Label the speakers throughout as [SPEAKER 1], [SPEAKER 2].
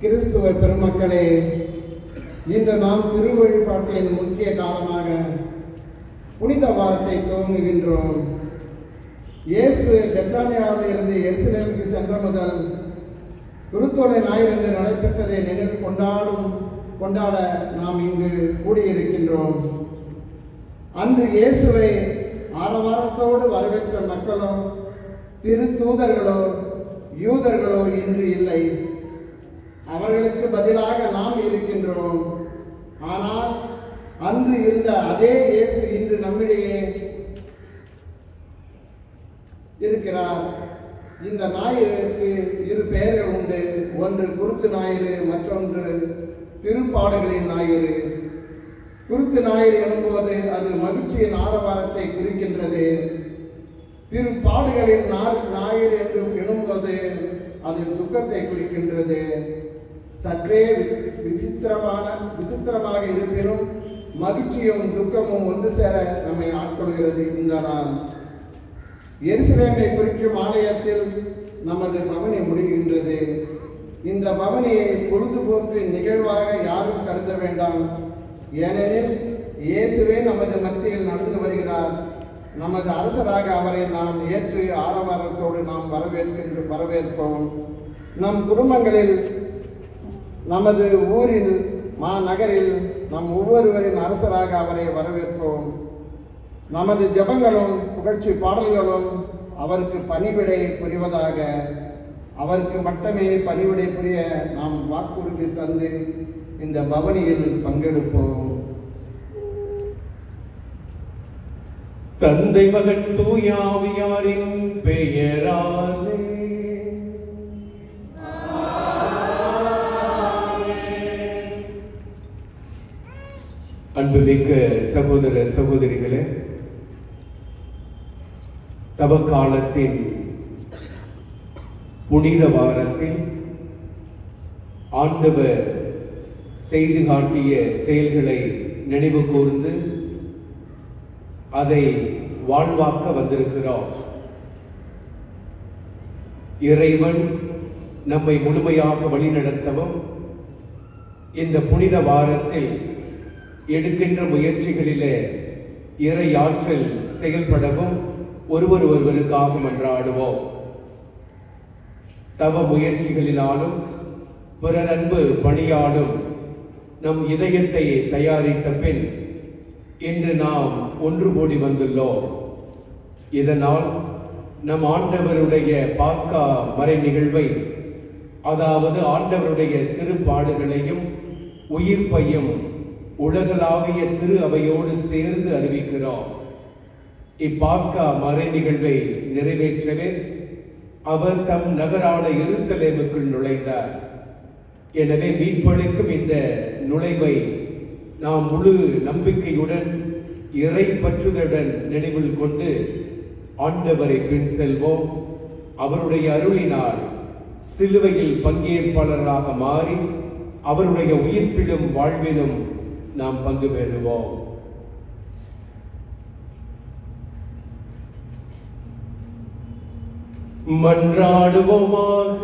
[SPEAKER 1] கிறிஸ்துவ பெருமக்களே, இன்று நாம் திருவழிபாட்டின் முக்கிய காலமாக புனித வாரத்தை துவங்குகின்றோம். இயேசு பெத்தானியாவில் இருந்து எருசலேமுக்கு சென்ற முதல் குருத்தோலை ஞாயிறு நடைபெற்றதை நினைவு கொண்டாட நாம் இங்கு கூடியிருக்கின்றோம். அன்று இயேசுவை ஆரவாரத்தோடு வரவேற்ற மக்களோ திருத்தூதர்களோ யூதர்களோ இன்று இல்லை. அவர்களுக்கு பதிலாக நாம் இருக்கின்றோம். ஆனால் அன்று இருந்த அதே இயேசு இன்று நம்மிடையே இருக்கிறார். இந்த ஞாயிறுக்கு இரு பெயர்கள் உண்டு. ஒன்று குருத்து ஞாயிறு, மற்றொன்று திருப்பாடுகளின் ஞாயிறு. குருத்து ஞாயிறு எனும்போது அது மகிழ்ச்சியின் ஆரவாரத்தை குறிக்கின்றது. திருப்பாடுகளின் ஞாயிறு என்று எனும்போது அது துக்கத்தை குறிக்கின்றது. சற்றே விசித்திரமாக இருப்பினும் மகிழ்ச்சியும் துக்கமும் ஒன்று சேர நம்மை ஆட்கொள்கிறது இந்த நாள். எருசலேமை குறிக்கும் ஆலயத்தில் நமது பவனி முடிகின்றது. இந்த பவனியை பொழுதுபோக்கு நிகழ்வாக யாரும் கருத வேண்டாம். ஏனெனில் இயேசுவே நமது மத்தியில் நடந்து வருகிறார். நமது அரசராக அவரை நாம் ஏற்று ஆரவாரத்தோடு நாம் வரவேற்போம். நம் குடும்பங்களில், நமது ஊரில், மாநகரில் நம் ஒவ்வொருவரின் அரசராக அவரை வரவேற்போம். நமது ஜெபங்களும் புகழ்ச்சி பாடல்களும் அவருக்கு பணிவிடை புரிவதாக. அவருக்கு மட்டுமே பணிவிடை புரிய நாம் வாக்குறுதி தந்து இந்த பவனியில் பங்கெடுப்போம்.
[SPEAKER 2] தந்தை மகன் தூயாவியாரின் பெயராலே அன்புமிக்க சகோதர சகோதரிகளே, தவக்காலத்தின் புனித வாரத்தில் ஆண்டவர் செய்து காட்டிய செயல்களை நினைவு கூர்ந்து அதை வாழ்வாக்க வந்திருக்கிறோம். இறைவன் நம்மை முழுமையாக வழிநடத்தவும் இந்த புனித வாரத்தில் எடுக்கின்ற முயற்சிகளிலே இறை ஆற்றல் செயல்படவும் ஒருவருக்காக மன்றாடுவோம். தவ முயற்சிகளினாலும் பிறர் அன்பு பணியாலும் நம் இதயத்தை தயாரித்த பின் இன்று நாம் ஒன்று கூடி வந்துள்ளோம். இதனால் நம் ஆண்டவருடைய பாஸ்கா மறை நிகழ்வை, அதாவது ஆண்டவருடைய திருப்பாடுகளையும் உயிர்ப்பையும் உலகளாவிய திரு அவையோடு சேர்ந்து அறிவிக்கிறோம். இப்பாஸ்கா மறை நிகழ்வை நிறைவேற்றவே அவர் தம் நகரான எருசலேமுக்குள் நுழைந்தார். எனவே மீட்பளிக்கும் இந்த நுழைவை நாம் முழு நம்பிக்கையுடன் இறை பற்றுதலுடன் நினைவில் கொண்டு ஆண்டவரை பின் செல்வோம். அவருடைய அருளினால் சிலுவையில் பங்கேற்பாளராக மாறி அவருடைய உயிர்ப்பிலும் வாழ்விலும் நாம் பங்கு பெறுவோம். மன்றாடுவோமாக.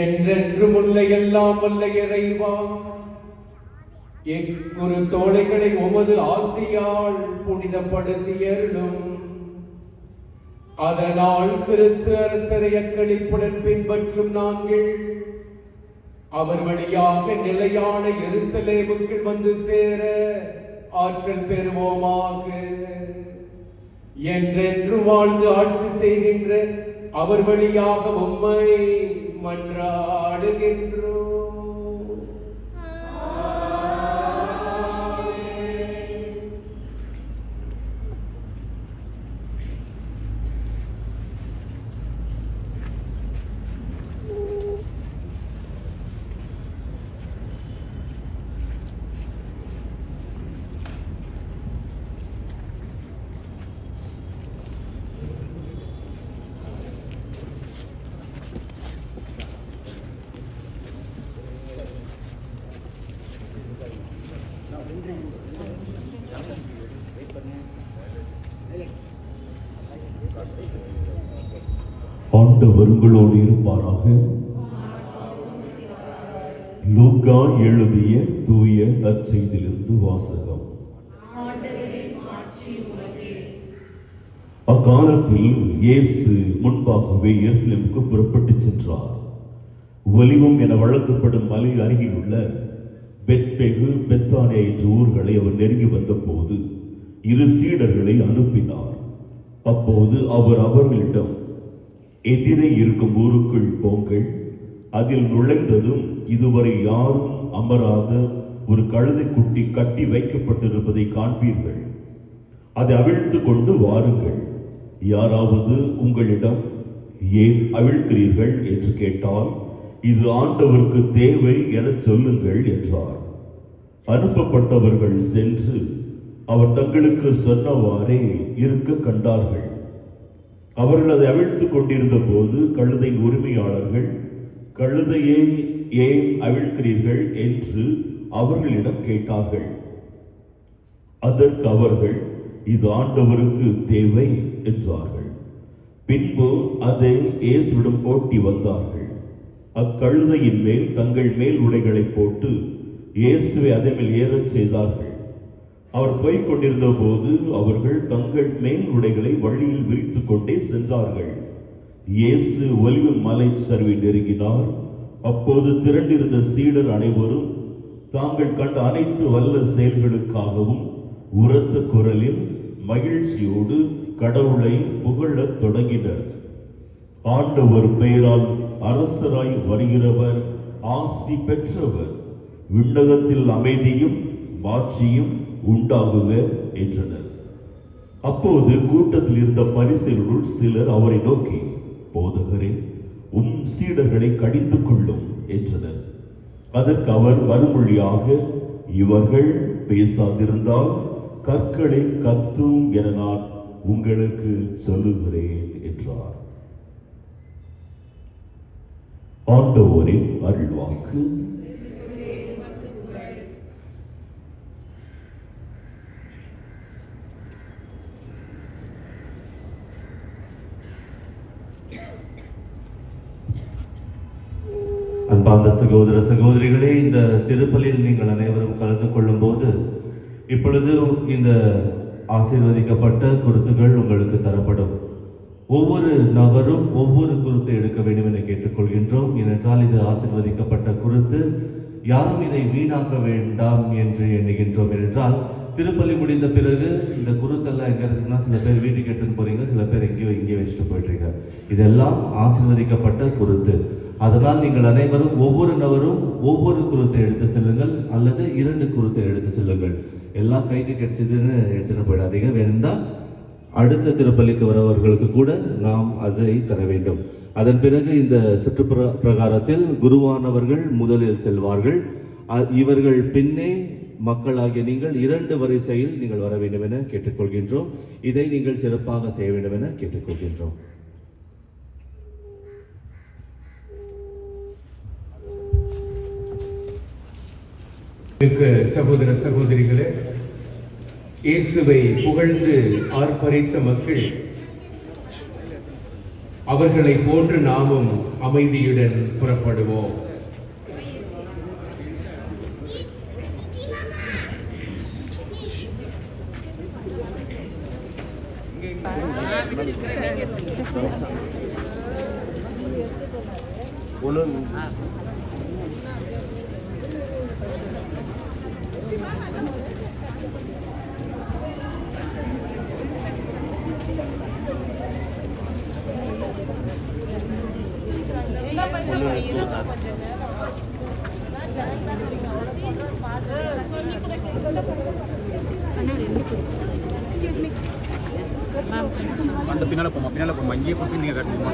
[SPEAKER 2] என்றென்றும் உள்ள எல்லாம் வல்ல இறைவா, எக்குரு தோளைகளை உமது ஆசியால் புனிதப்படுத்தியருளும். அதனால் கிறிஸ்து அரசரை அக்களிப்புடன் பின்பற்றும் நாங்கள் அவர் வழியாக நிலையான எருசலேமுக்கு வந்து சேர ஆற்றல் பெறுவோமாக. என்றென்று வாழ்ந்து ஆட்சி செய்கின்ற அவர் வழியாக உம்மை மன்றாடுகின்றோம்.
[SPEAKER 3] ஆண்டவர் உங்களோடு இருப்பாராக. லூக்கா எழுதிய தூய நற்செய்தியிலிருந்து வாசகம். அக்காலத்தில் இயேசு முன்பாகவே எருசலேமுக்கு புறப்பட்டு சென்றார். ஒலிவம் என வழங்கப்படும் மலை அருகில் உள்ள பெத்பேகு, பெத்தானியா என்ற ஊர்களை அவர் நெருங்கி வந்த போது 2 சீடர்களை அனுப்பினார். அப்போது அவர் அவர்களிடம், எதிரே இருக்கும் ஊருக்குள் போங்கள், அதில் நுழைந்ததும் இதுவரை யாரும் அமராத ஒரு கழுதை குட்டி கட்டி வைக்கப்பட்டிருப்பதை காண்பீர்கள். அதை அவிழ்த்து கொண்டு வாருங்கள். யாராவது உங்களிடம் ஏன் அவிழ்க்கிறீர்கள் என்று கேட்டால், இது ஆண்டவருக்கு தேவை என சொல்லுங்கள் என்றார். அனுப்பப்பட்டவர்கள் சென்று அவர் தங்களுக்கு சொன்னவாறே இருக்க கண்டார்கள். அவர்கள் அதை அவிழ்த்து கொண்டிருந்த போது கழுதையின் உரிமையாளர்கள், கழுதையை ஏன் அவிழ்க்கிறீர்கள் என்று அவர்களிடம் கேட்டார்கள். அதற்கு அவர்கள், இது ஆண்டவருக்கு தேவை என்றார்கள். பின்பு அதை இயேசுவிடம் ஓட்டி வந்தார்கள். அக்கழுதையின் மேல் தங்கள் மேல் உடைகளை போட்டு இயேசுவை அதே மேல் ஏறச் செய்தார்கள். அவர் போய்க் கொண்டிருந்த போது அவர்கள் தங்கள் மேல் உடைகளை வழியில் விரித்துக் கொண்டே சென்றார்கள். இயேசு ஒலிவ மலை சரிவை நெருங்கினார். அப்போது திரண்டிருந்த சீடர் அனைவரும் தாங்கள் கண்ட அனைத்து வல்ல செயல்களுக்காகவும் உரத்த குரலில் மகிழ்ச்சியோடு கடவுளை புகழத் தொடங்கினர். ஆண்டவர் பெயரால் அரசராய் வருகிறவர் ஆசி பெற்றவர், விண்ணகத்தில் அமைதியும் மாட்சியும் உண்டாகுக என்றனர். அப்போது கூட்டத்தில் இருந்த பரிசேயர்களுள் சிலர் அவரை நோக்கி, போதகரே, உம் சீடர்களை கடித்துக் கொள்ளும் என்றனர். அதற்கு அவர் மறுமொழியாக, இவர்கள் பேசாதிருந்தால் கற்களை கத்தும் என நான் உங்களுக்கு சொல்லுகிறேன் என்றார். ஆண்டவரின் அருள்வாக்கு.
[SPEAKER 4] அன்பார்ந்த சகோதர சகோதரிகளே, இந்த திருப்பலியில் நீங்கள் அனைவரும் கலந்து கொள்ளும் போது இப்பொழுது இந்த ஆசீர்வதிக்கப்பட்ட குருத்துகள் உங்களுக்கு தரப்படும். ஒவ்வொரு நபரும் ஒவ்வொரு குருத்தை எடுக்க வேண்டும் என கேட்டுக்கொள்கின்றோம். ஏனென்றால் இது ஆசீர்வதிக்கப்பட்ட குருத்து, யாரும் இதை வீணாக்க வேண்டாம் என்று எண்ணுகின்றோம். ஏனென்றால் திருப்பலி முடிந்த பிறகு இந்த குருத்தெல்லாம் எங்க இருக்குன்னா, சில பேர் வீட்டுக்கு எடுத்துன்னு போறீங்க, சில பேர் இங்கே வச்சுட்டு போயிட்டுறீங்க. இதெல்லாம் ஆசீர்வதிக்கப்பட்ட குருத்து. அதனால் நீங்கள் அனைவரும் ஒவ்வொரு நபரும் ஒவ்வொரு குருத்தை எடுத்து செல்லுங்கள், அல்லது 2 குருத்தை எடுத்து செல்லுங்கள். எல்லாம் கைக்கு கிடைச்சதுன்னு எடுத்துன்னு போயிடாதீங்க. வேண்டாம், அடுத்த திருப்பலிக்கு வரவர்களுக்கு கூட நாம் அதை தர வேண்டும். அதன் பிறகு இந்த சுற்றுப்புற பிரகாரத்தில் குருவானவர்கள் முதலில் செல்வார்கள். இவர்கள் பின்னே மக்களாகிய நீங்கள் 2 வரிசையில் நீங்கள் வர வேண்டும் என கேட்டுக்கொள்கின்றோம். இதை நீங்கள் சிறப்பாக செய்ய வேண்டும் என கேட்டுக்கொள்கின்றோம்.
[SPEAKER 2] சகோதர சகோதரிகளே, இயேசுவை புகழ்ந்து ஆர்ப்பரித்த மக்கள், அவர்களை போன்று நாமும் அமைதியுடன் புறப்படுவோம்.
[SPEAKER 5] அந்த பின்னால போமா இங்கே போட்டு நீங்க கட்டணுமா?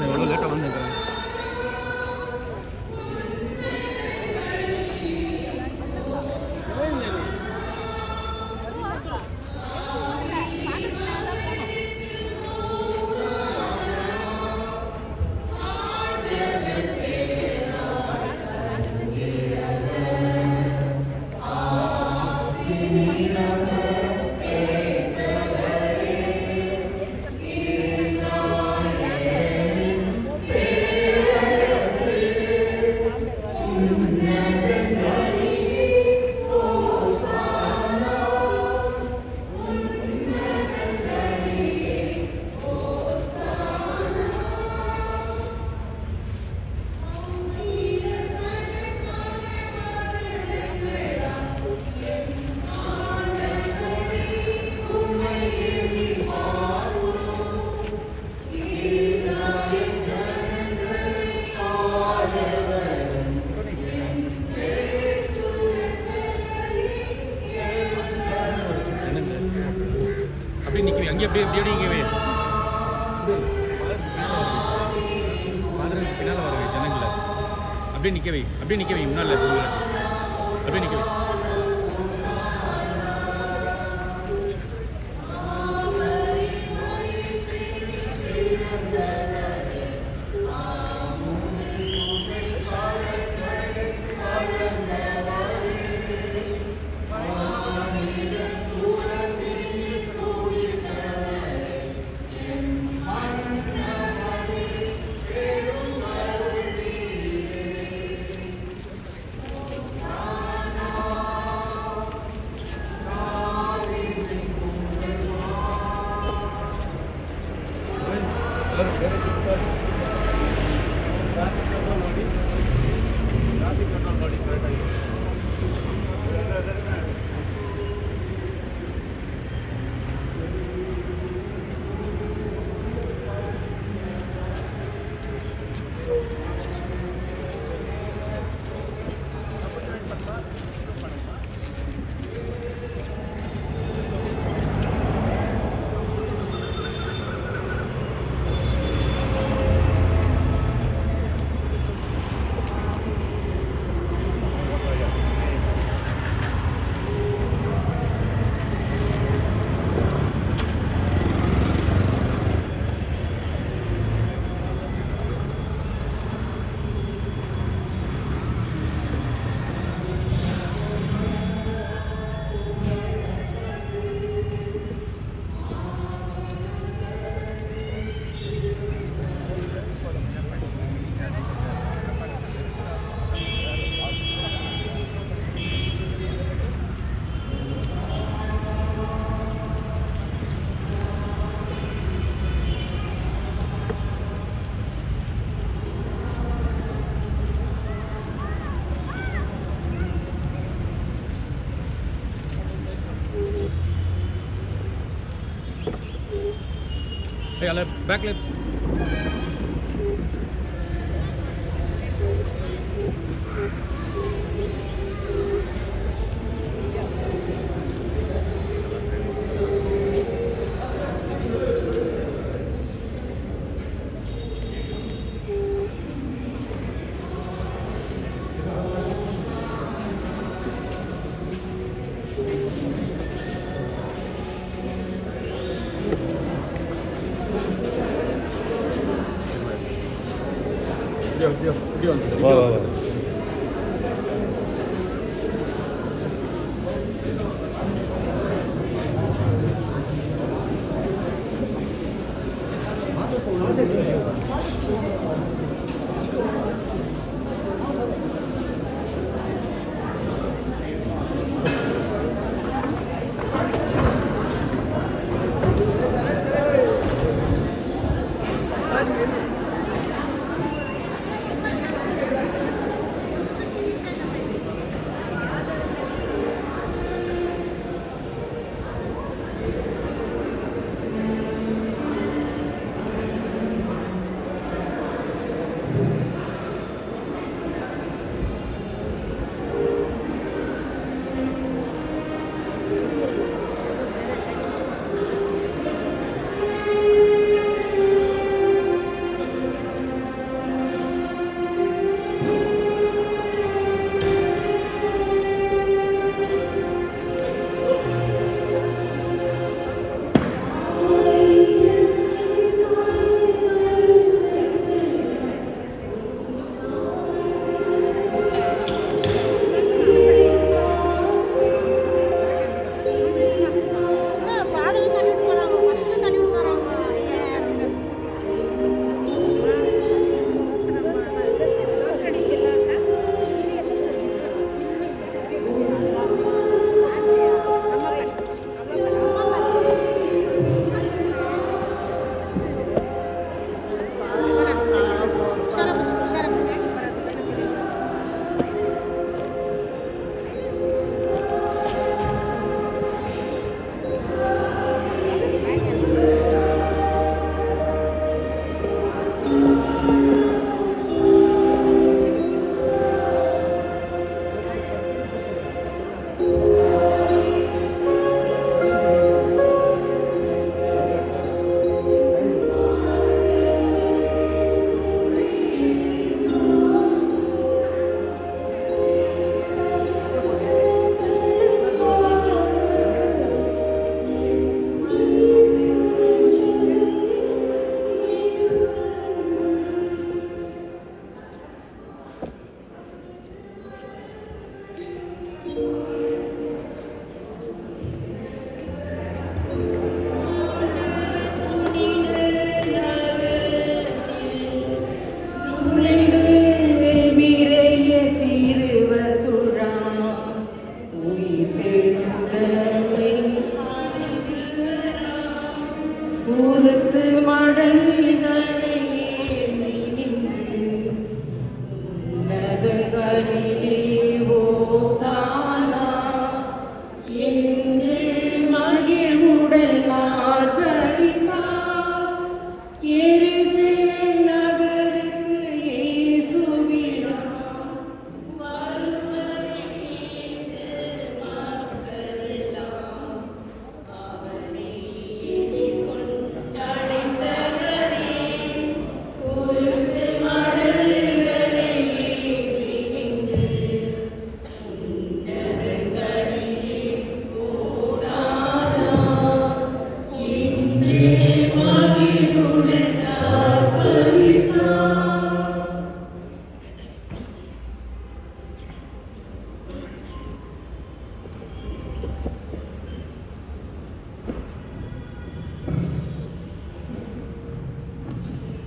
[SPEAKER 5] எவ்வளோ லேட்டாக வந்து அங்கே எப்படி எப்படி இங்கே வை பின்னால் வர ஜனங்களை அப்படியே நிற்க வை முன்னால் அப்படியே நிற்க வை. Hey, back left.
[SPEAKER 4] வா வா வா.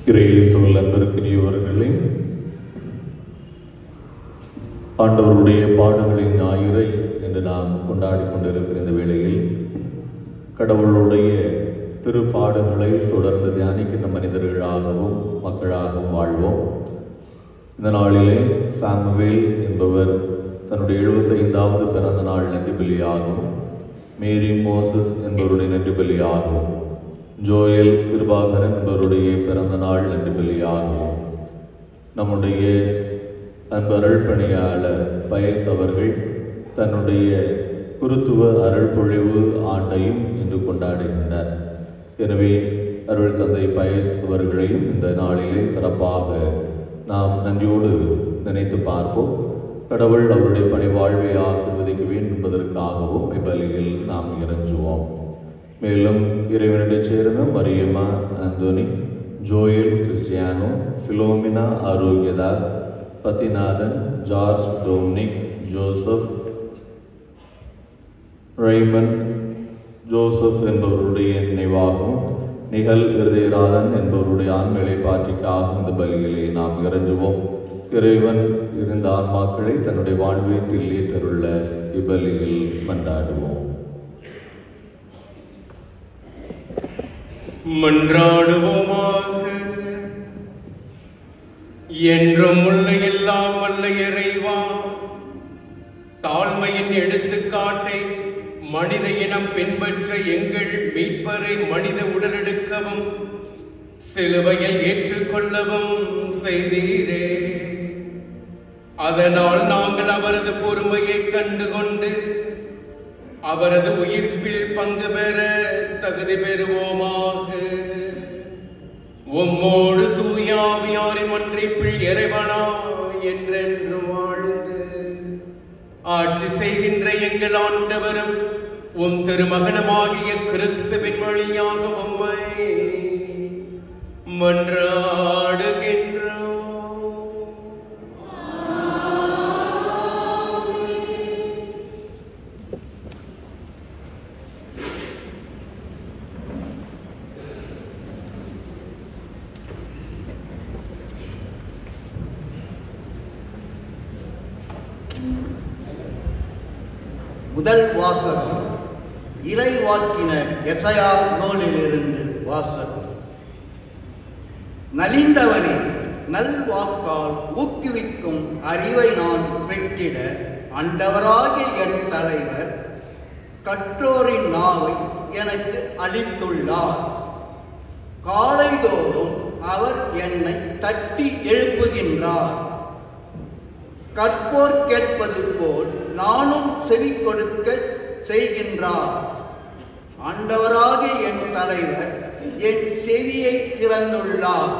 [SPEAKER 3] இறையேசுவில் அன்பிற்குரியவர்களே, ஆண்டவருடைய பாடுகளின் ஞாயிறை என்று நாம் கொண்டாடி கொண்டிருக்கிற இந்த வேளையில் கடவுளுடைய திருப்பாடுகளை தொடர்ந்து தியானிக்கின்ற மனிதர்களாகவும் மக்களாகவும் வாழ்வோம். இந்த நாளிலே சாமுவேல் என்பவர் தன்னுடைய 75வது பிறந்த நாள் நன்றி பலியாகும், மேரி மோசஸ் என்பவருடைய நன்றி பலியாகும், ஜோயல் கிருபாகரன் என்பவருடைய பிறந்த நாள் நன்றி பலியாகும், நம்முடைய அன்பர்கள் பணியாளர் பயஸ் அவர்கள் தன்னுடைய குருத்துவ அருள்பொழிவு ஆண்டையும் இன்று கொண்டாடுகின்றார். எனவே அருள் தந்தை பயஸ் அவர்களையும் இந்த நாளிலே சிறப்பாக நாம் நன்றியோடு நினைத்து பார்ப்போம். கடவுள் அவருடைய பணிவாழ்வை ஆசீர்வதிக்க வேண்டும் என்பதற்காகவும் இப்பலியில் நாம் இறைஞ்சுவோம். மேலும் இறைவனுடைய சேர்ந்த மரியம்மா ஆந்தோனி, ஜோயல் கிறிஸ்டியானோ, பிலோமினா ஆரோக்கியதாஸ், பத்திநாதன், ஜார்ஜ் டோம்னிக், ஜோசப் ரைமன் ஜோசப் என்பவருடைய நினைவாகவும் நிகழ் இருதயராதன் என்பவருடைய ஆண்களை பாற்றிக்காக இந்த பலிகளை நாம் இறைஞ்சுவோம். இறைவன் இருந்த ஆன்மாக்களை தன்னுடைய வாழ்வீட்டில் ஏற்றுள்ள இப்பலியில் மன்றாடுவோம்.
[SPEAKER 2] மன்றாடுவோமாக. என்றும் உள்ள எல்லாம் வல்ல இறைவா, தாழ்மையின் எடுத்துக்காட்டை மனித இனம் பின்பற்ற எங்கள் மீட்பரை மனித உடலெடுக்கவும் சிலுவையில் ஏற்றுக்கொள்ளவும் செய்தீரே. அதனால் நாங்கள் அவரது பொறுமையை கண்டுகொண்டு அவரது உயிர்ப்பில் பங்கு பெற தகுதி பெறுவோமாக. உம்மோடு தூயாவியாரின் ஒன்றிப்பில் இறைவனா என்றென்று வாழ்ந்து ஆட்சி செய்கின்ற எங்கள் ஆண்டவரும் உம் திருமகனுமாகிய கிறிஸ்துவின் வழியாக உம்மை மன்றாடுகின்றோம்.
[SPEAKER 1] முதல் வாசகம் இறைவாக்கினர் எசாயா நூலிலிருந்து வாசகம். நலிந்தவனே, நல்வாக்கால் ஊக்குவிக்கும் அறிவை நான் பெற்றிட ஆண்டவராகிய என் தலைவர் கற்றோரின் நாவை எனக்கு அளித்துள்ளார். காலைதோறும் அவர் என்னை தட்டி எழுப்புகின்றார். கற்போர் கேட்பது போல் நானும் செவி கொடுக்க செய்கின்றார். ஆண்டவராகிய என் தலைவர் என் செவியை திறந்துள்ளார்.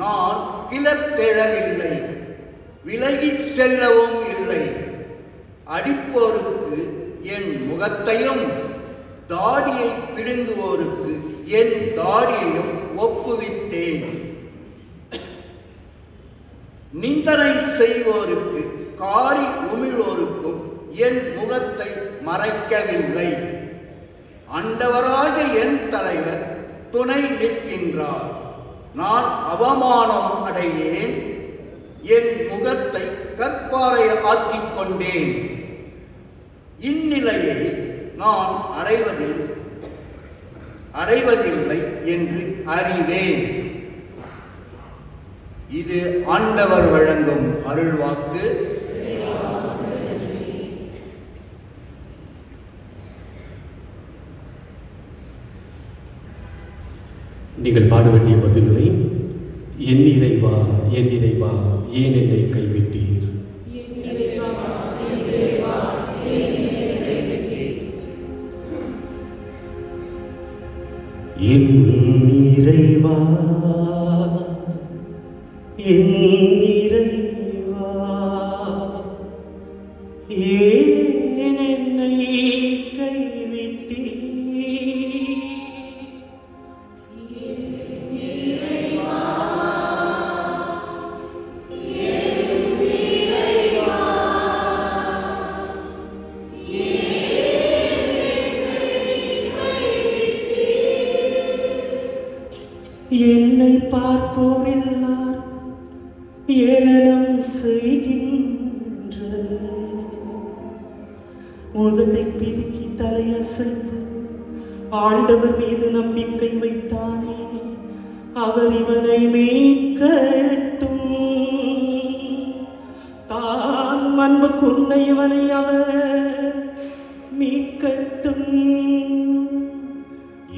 [SPEAKER 1] நான் கிளர்த்தெழவில்லை, விலகி செல்லவும் இல்லை. அடிப்போருக்கு என் முகத்தையும் தாடியை பிடுங்குவோருக்கு என் தாடியையும் ஒப்புவித்தேன். நிந்தனை செய்வோருக்கு காரி உமிழ்வோருக்கும் என் முகத்தை மறைக்கவில்லை. ஆண்டவராக என் தலைவர் துணை நிற்கின்றார். நான் அவமானம் அடையேன். என் முகத்தை கற்பாறை ஆக்கிக் கொண்டேன். இந்நிலையை நான் அடைவதில்லை என்று அறிவேன். இது ஆண்டவர் வழங்கும் அருள்வாக்கு.
[SPEAKER 6] நீங்கள் பாட வேண்டிய பதிலுரை, என் இறைவா என் இறைவா ஏன் என்னை கைவிட்டீர். என் இறைவா என் இறைவா ஏன் என்னை கைவிட்டீர். என்னை பார்ப்போர் எல்லார் ஏளனம் செய்கின்ற உதட்டை பிதுக்கி தலையசைத்து ஆண்டவர் மீது நம்பிக்கை வைத்தானே, அவர் இவனை மீட்கட்டும். தான் அன்பு கூர்ந்த இவனை அவர் மீட்கட்டும்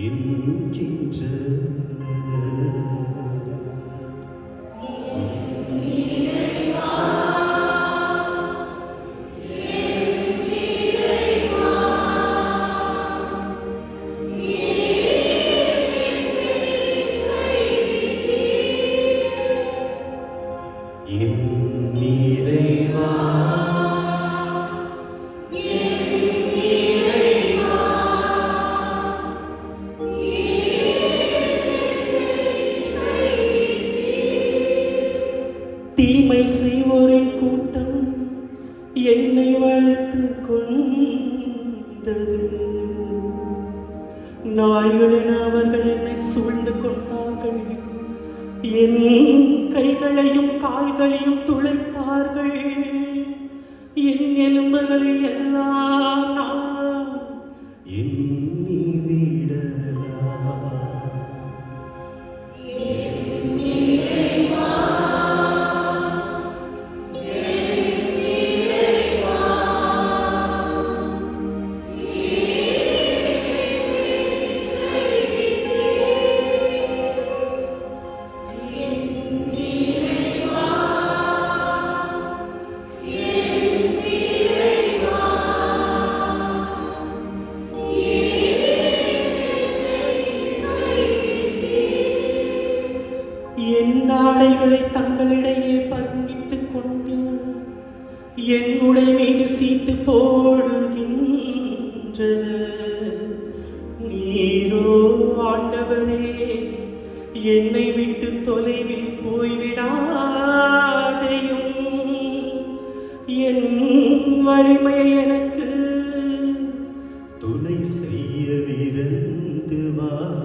[SPEAKER 6] என்கின்ற தீமை செய்வோரின் கூட்டம் என்னை வளர்த்து கொண்டது. நாய்கள் என அவர்கள் என்னை சூழ்ந்து கொண்டார்கள். என் கைகளையும் கால்களையும் துளைத்தார்கள். என் எலும்புகளை எல்லாம் நான் எண்ணி விடலாம். என் நாடைகளை தங்களிடையே பங்கிட்டுக் கொண்டு என்னுடைய மீது சீட்டு போடுகின்றன. நீரோ ஆண்டவரே என்னை விட்டு தொலைவில் போய்விடாதையும். என் வலிமையை எனக்கு துணை செய்ய விரைந்து வாரும்.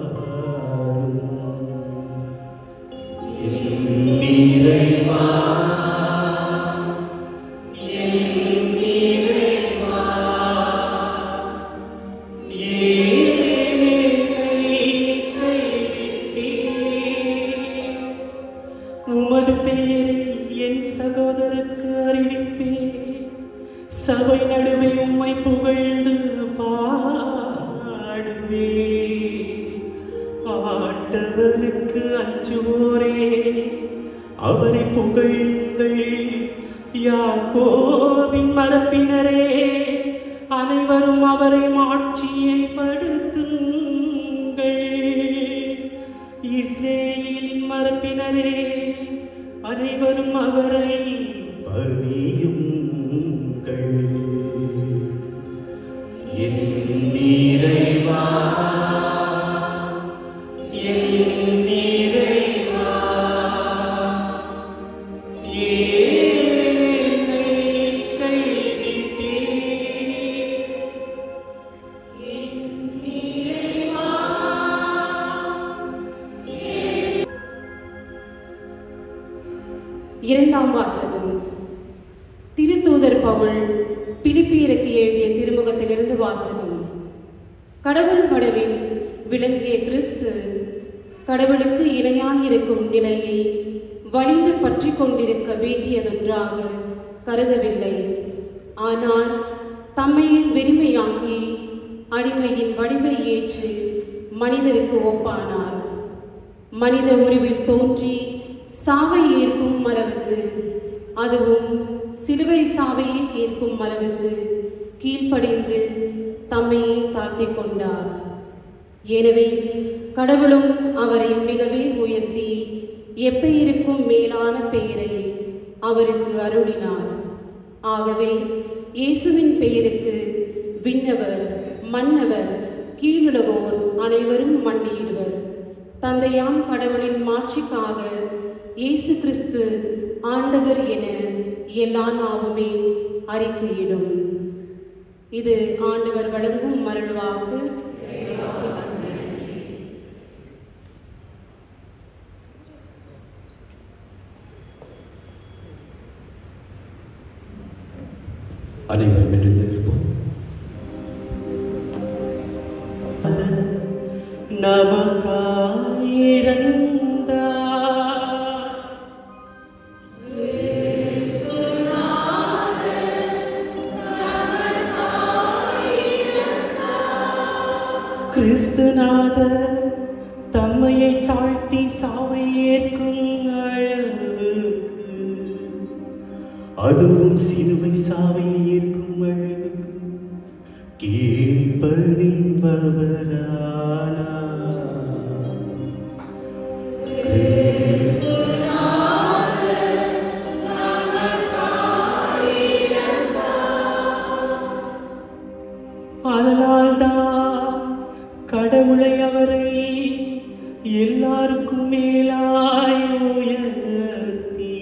[SPEAKER 6] உமது பெயரை என் சகோதரருக்கு அறிவிப்பேன். சபை நடுவே உம்மை புகழ்ந்து பாடுவே. ஆண்டவருக்கு அஞ்சுவோரே அவரை புகழுங்கள். யாக்கோபின் மரப்பினரே அனைவரும் அவரை மாட்சியை படுத்துங்கள். இஸ்ரேலின் மரப்பினரே அனைவரும் அவரை பணியுங்கள். என் இறைவா என் இறைவா என்னை கைவிட்டீர்.
[SPEAKER 7] இரண்டாம் வாசகம். திருத்தூதர் பவுல் பிலிப்பியருக்கு எழுதிய திருமுகத்திலிருந்து வாசகம். கடவுள் படவில் விளங்கிய கிறிஸ்து கடவுளுக்கு இணையாயிருக்கும் நிலையை வலிந்து பற்றி கொண்டிருக்க வேண்டியதொன்றாக கருதவில்லை. ஆனால் தம்மையை வெறுமையாக்கி அடிமையின் வடிவை ஏற்று மனிதருக்கு ஒப்பானார். மனித உருவில் தோன்றி சாவை ஏற்கும் அளவுக்கு, அதுவும் சிலுவை சாவையை ஏற்கும் அளவுக்கு கீழ்ப்படிந்து தம்மையே தாழ்த்தி கொண்டார். எனவே கடவுளும் அவரை மிகவே உயர்த்தி எப்பெயருக்கும் மேலான பெயரை அவருக்கு அருளினார். ஆகவே இயேசுவின் பெயருக்கு விண்ணவர், மன்னவர், கீழுலகோர் அனைவரும் மண்டியிடுவர். தந்தையாம் கடவுளின் மாட்சிக்காக இயேசு கிறிஸ்து ஆண்டவர் என எல்லா நாவுமே அறிக்கையிடும். இது ஆண்டவர் வழங்கும் மருள்வாக்கு.
[SPEAKER 6] அனைவரும் எழுந்து நிற்போம்.
[SPEAKER 8] கிறிஸ்துநாதர் தம்மையை தாழ்த்தி சாவை ஏற்கும் அளவுக்கு, அதுவும் சிலுவை சாவை ஏற்கும் அளவுக்கு கீழ்ப்படிந்தவரானார். அதனால்தான் கடவுளை அவரை எல்லாருக்கும் மேலாய் உயர்த்தி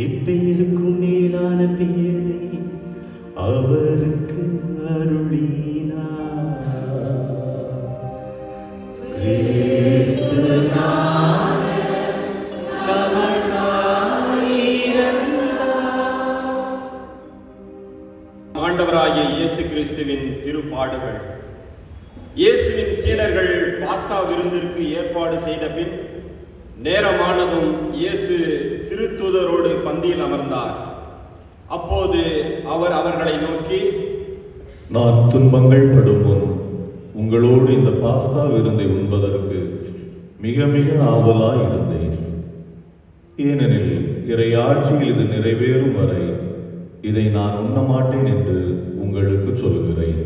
[SPEAKER 8] எப்பெயருக்கும் மேலான பெயரை அவருக்கு அருளினார்.
[SPEAKER 9] ஆண்டவராகிய இயேசு கிறிஸ்துவின் திருப்பாடுகள். இயேசுவின் சீடர்கள் பாஸ்கா விருந்திற்கு ஏற்பாடு செய்த பின் நேரமானதும் இயேசு திருத்தூதரோடு பந்தியில் அமர்ந்தார். அப்போது அவர் அவர்களை நோக்கி,
[SPEAKER 3] நான் துன்பங்கள் படும் முன் உங்களோடு இந்த பாஸ்கா விருந்தை உண்பதற்கு மிக மிக ஆவலாய் இருந்தேன். ஏனெனில் இறையாட்சியில் இது நிறைவேறும் வரை இதை நான் உண்ண மாட்டேன் என்று உங்களுக்கு சொல்கிறேன்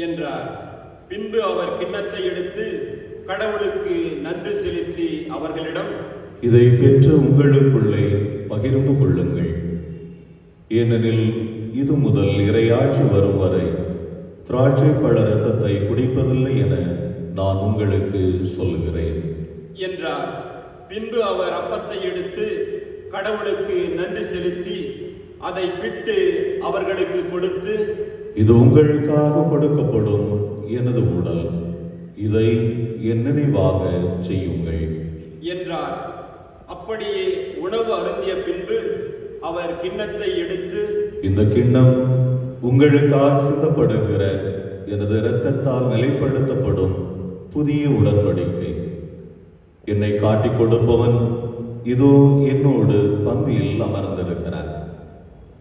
[SPEAKER 9] என்றார். பின்பு அவர் கிண்ணத்தை எடுத்து கடவுளுக்கு நன்றி செலுத்தி அவர்களிடம்,
[SPEAKER 3] இதை பெற்று உங்களுக்குள்ளே பகிர்ந்து கொள்ளுங்கள். ஏனெனில் இது முதல் இறையாட்சி வரும் வரை திராட்சை பழ ரசத்தை குடிப்பதில்லை என நான் உங்களுக்கு சொல்கிறேன்
[SPEAKER 9] என்றார். பின்பு அவர் அப்பத்தை எடுத்து கடவுளுக்கு நன்றி செலுத்தி அதை பிட்டு அவர்களுக்கு கொடுத்து,
[SPEAKER 3] இது உங்களுக்காக கொடுக்கப்படும் எனது உடல், இதை என் நினைவாக செய்யுங்கள்
[SPEAKER 9] என்றார். அப்படியே உணவு அருந்திய பின்பு அவர் கிண்ணத்தை எடுத்து,
[SPEAKER 3] இந்த கிண்ணம் உங்களுக்காக சிந்தப்படுகிற எனது இரத்தத்தால் நிலைப்படுத்தப்படும் புதிய உடன்படிக்கை. என்னை காட்டிக் கொடுப்பவன் இதோ என்னோடு பந்தியில் அமர்ந்திருக்கிறார்.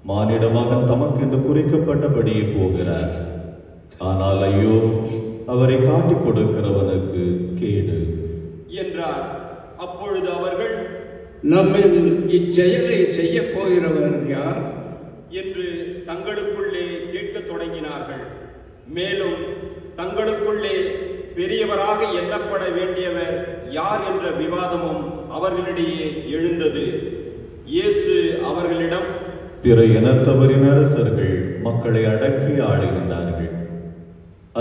[SPEAKER 3] மானிட மகன் தமக்கென்று குறிக்கப்பட்டபடியே போகிறார். ஆனால் ஐயோ, அவரை காட்டிக் கொடுக்கிறவனுக்கு கேடு
[SPEAKER 9] என்றார். அப்பொழுது அவர்கள்,
[SPEAKER 10] நம்மில் இச்செயலை செய்ய போகிறவர் யார்
[SPEAKER 9] என்று தங்களுக்குள்ளே கேட்கத் தொடங்கினார்கள். மேலும் தங்களுக்குள்ளே பெரியவராக எண்ணப்பட வேண்டியவர் யார் என்ற விவாதமும் அவர்களிடையே எழுந்தது. இயேசு அவர்களிடம்,
[SPEAKER 3] பிற இனத்தவரின் அரசர்கள் மக்களை அடக்கி ஆளுகின்றார்கள்.